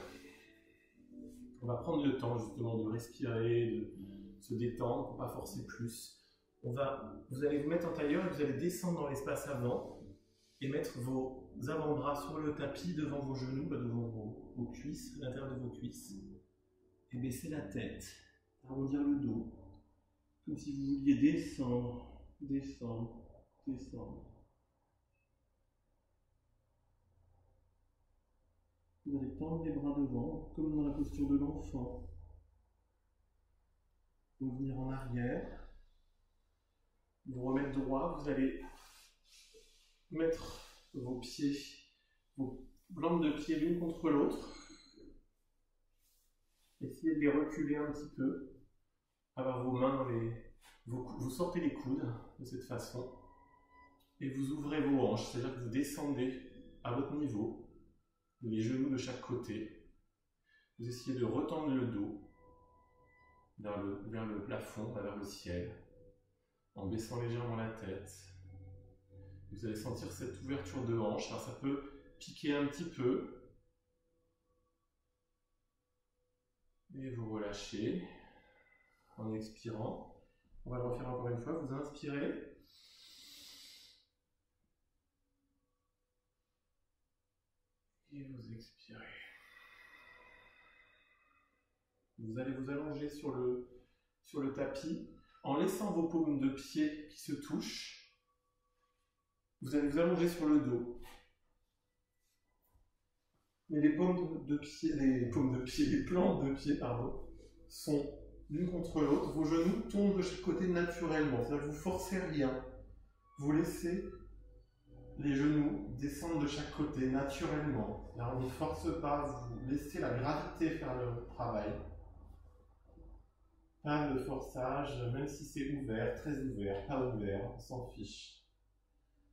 On va prendre le temps justement de respirer, de se détendre, pour ne pas forcer plus. Vous allez vous mettre en tailleur et vous allez descendre dans l'espace avant et mettre vos avant-bras sur le tapis devant vos genoux, devant vos cuisses, à l'intérieur de vos cuisses. Et baisser la tête, arrondir le dos, comme si vous vouliez descendre, descendre, descendre. Vous allez tendre les bras devant, comme dans la posture de l'enfant. Revenir en arrière. Vous remettre droit, vous allez mettre vos pieds, vos plantes de pied l'une contre l'autre. Essayez de les reculer un petit peu. Avoir vos mains dans les... Vous sortez les coudes de cette façon. Et vous ouvrez vos hanches, c'est-à-dire que vous descendez à votre niveau. Les genoux de chaque côté. Vous essayez de retendre le dos vers le plafond, vers le ciel, en baissant légèrement la tête. Vous allez sentir cette ouverture de hanche. Alors ça peut piquer un petit peu. Et vous relâchez en expirant. On va le refaire encore une fois. Vous inspirez. Et vous expirez. Vous allez vous allonger sur le tapis en laissant vos paumes de pied qui se touchent. Vous allez vous allonger sur le dos. Mais les plantes de pied, sont l'une contre l'autre. Vos genoux tombent de chaque côté naturellement. C'est-à-dire que vous ne forcez rien. Vous laissez les genoux descendent de chaque côté naturellement. Là, on ne force pas, vous laissez la gravité faire le travail. Pas de forçage, même si c'est ouvert, très ouvert, pas ouvert, on s'en fiche.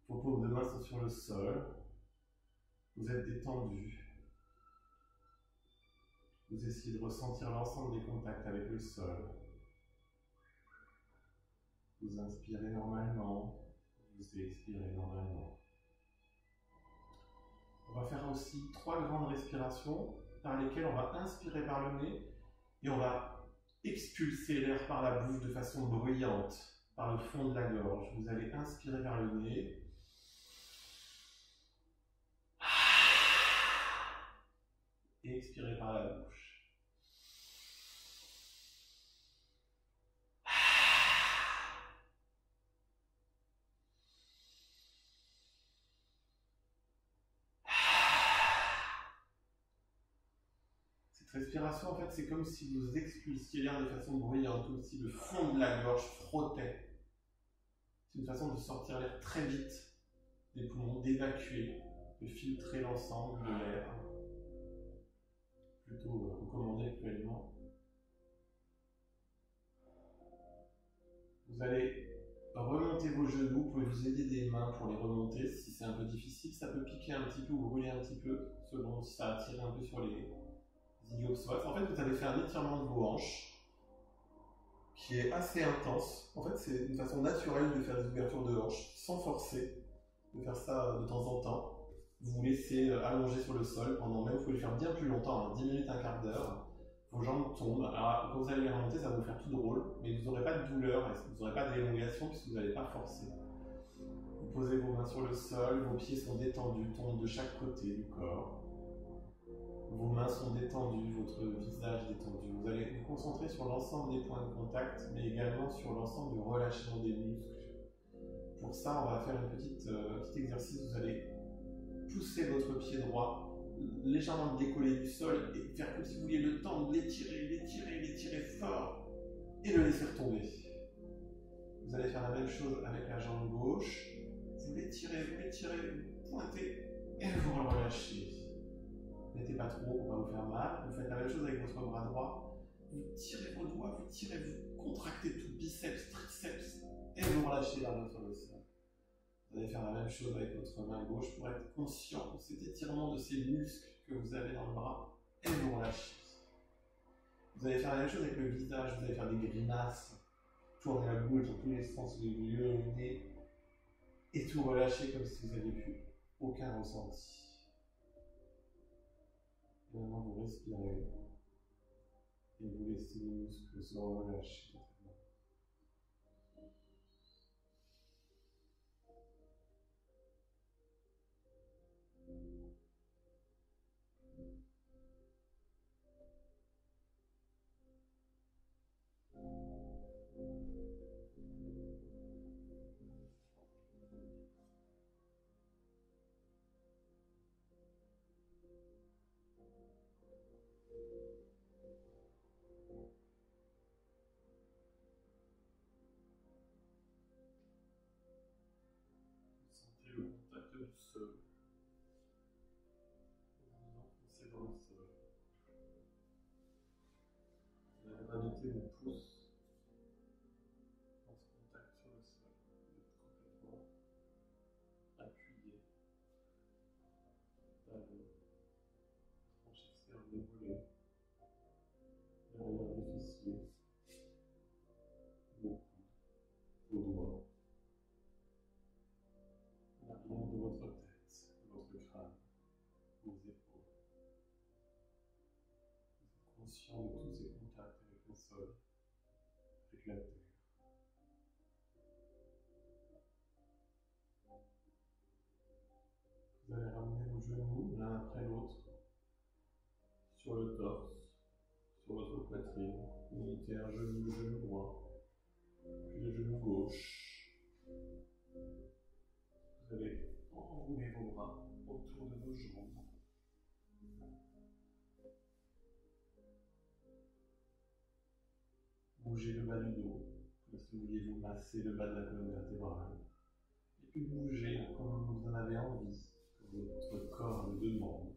Vos paumes de main sont sur le sol. Vous êtes détendu. Vous essayez de ressentir l'ensemble des contacts avec le sol. Vous inspirez normalement, vous expirez normalement. On va faire aussi 3 grandes respirations par lesquelles on va inspirer par le nez et on va expulser l'air par la bouche de façon bruyante, par le fond de la gorge. Vous allez inspirer par le nez. Et expirer par la bouche. Respiration, en fait, c'est comme si vous expulsiez l'air de façon bruyante, comme si le fond de la gorge frottait. C'est une façon de sortir l'air très vite des poumons, d'évacuer, de filtrer l'ensemble de l'air. Plutôt recommandé actuellement. Vous allez remonter vos vos genoux, vous pouvez vous aider des mains pour les remonter si c'est un peu difficile. Ça peut piquer un petit peu ou brûler un petit peu, selon si ça attire un peu sur les iliopsoas. En fait, vous avez fait un étirement de vos hanches qui est assez intense. En fait, c'est une façon naturelle de faire des ouvertures de hanches sans forcer, de faire ça de temps en temps. Vous vous laissez allonger sur le sol pendant même, vous pouvez le faire bien plus longtemps, 10 minutes, un quart d'heure. Vos jambes tombent. Alors, quand vous allez les remonter, ça va vous faire tout drôle, mais vous n'aurez pas de douleur, et vous n'aurez pas d'élongation puisque vous n'allez pas forcer. Vous posez vos mains sur le sol, vos pieds sont détendus, tombent de chaque côté du corps. Vos mains sont détendues, votre visage détendu. Vous allez vous concentrer sur l'ensemble des points de contact, mais également sur l'ensemble du relâchement des muscles. Pour ça, on va faire un petit exercice. Vous allez pousser votre pied droit légèrement le décoller du sol et faire comme si vous vouliez le tendre, l'étirer fort et le laisser retomber. Vous allez faire la même chose avec la jambe gauche. Vous l'étirez, vous pointez et vous le relâchez. Mettez pas trop pour pas vous faire mal. Vous faites la même chose avec votre bras droit. Vous tirez vos doigts, vous contractez tout, biceps, triceps et vous relâchez la main sur le sol. Vous allez faire la même chose avec votre main gauche pour être conscient de cet étirement de ces muscles que vous avez dans le bras et vous relâchez. Vous allez faire la même chose avec le visage, vous allez faire des grimaces, tourner la bouche dans tous les sens, les yeux, le nez et tout relâcher comme si vous n'aviez plus aucun ressenti. Et maintenant vous respirez et vous laissez les muscles se relâcher. Sentez le contact du sol. Vous enfoncez dans le sol. Vous allez rajouter vos pouces en contact sur le sol. Vous êtes complètement appuyé. Talon, tranche externe des mollets, derrière les fessiers, vos coudes, vos doigts, l'arrière de votre tête, votre crâne, vos épaules. Vous êtes conscient de tous ces contacts avec le sol, avec la terre. Vous allez ramener vos genoux l'un après l'autre sur le torse, sur votre poitrine. Unité un genou, le genou droit, puis le genou gauche. Vous allez enrouler vos bras autour de vos jambes. Bougez le bas du dos, comme si vous vouliez vous masser le bas de la colonne vertébrale. Et puis bougez comme vous en avez envie, comme votre corps le demande.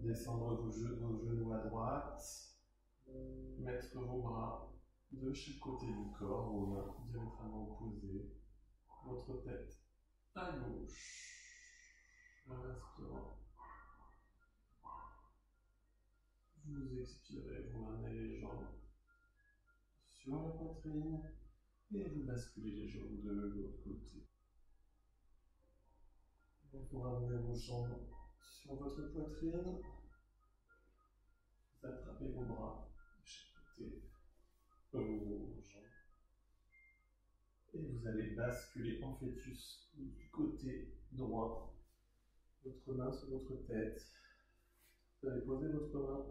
Descendre vos genoux à droite, mettre vos bras de chaque côté du corps, vos mains diamétralement opposées, votre tête à gauche. En inspirant. Vous expirez, vous ramenez les jambes sur la poitrine et vous basculez les jambes de l'autre côté. Vous ramenez vos jambes sur votre poitrine, vous attrapez vos bras de chaque côté de vos jambes et vous allez basculer en fœtus du côté droit, votre main sur votre tête. Vous allez poser votre main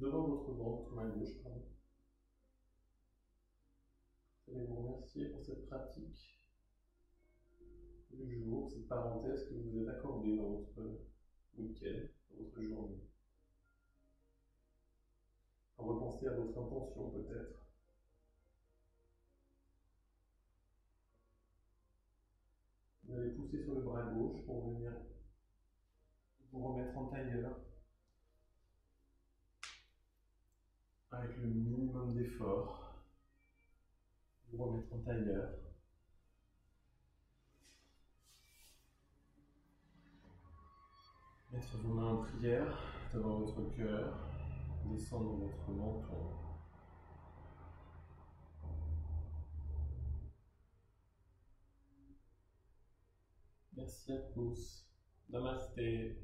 devant votre ventre, votre main gauche. Pardon. Vous allez vous remercier pour cette pratique du jour, cette parenthèse que vous vous êtes accordée dans votre week-end, dans votre journée. Repensez à votre intention peut-être. Vous allez pousser sur le bras gauche pour venir vous remettre en tailleur avec le minimum d'effort. Vous remettre en tailleur. Mettre vos mains en prière devant votre cœur, descendre votre menton. Merci à tous. Namasté.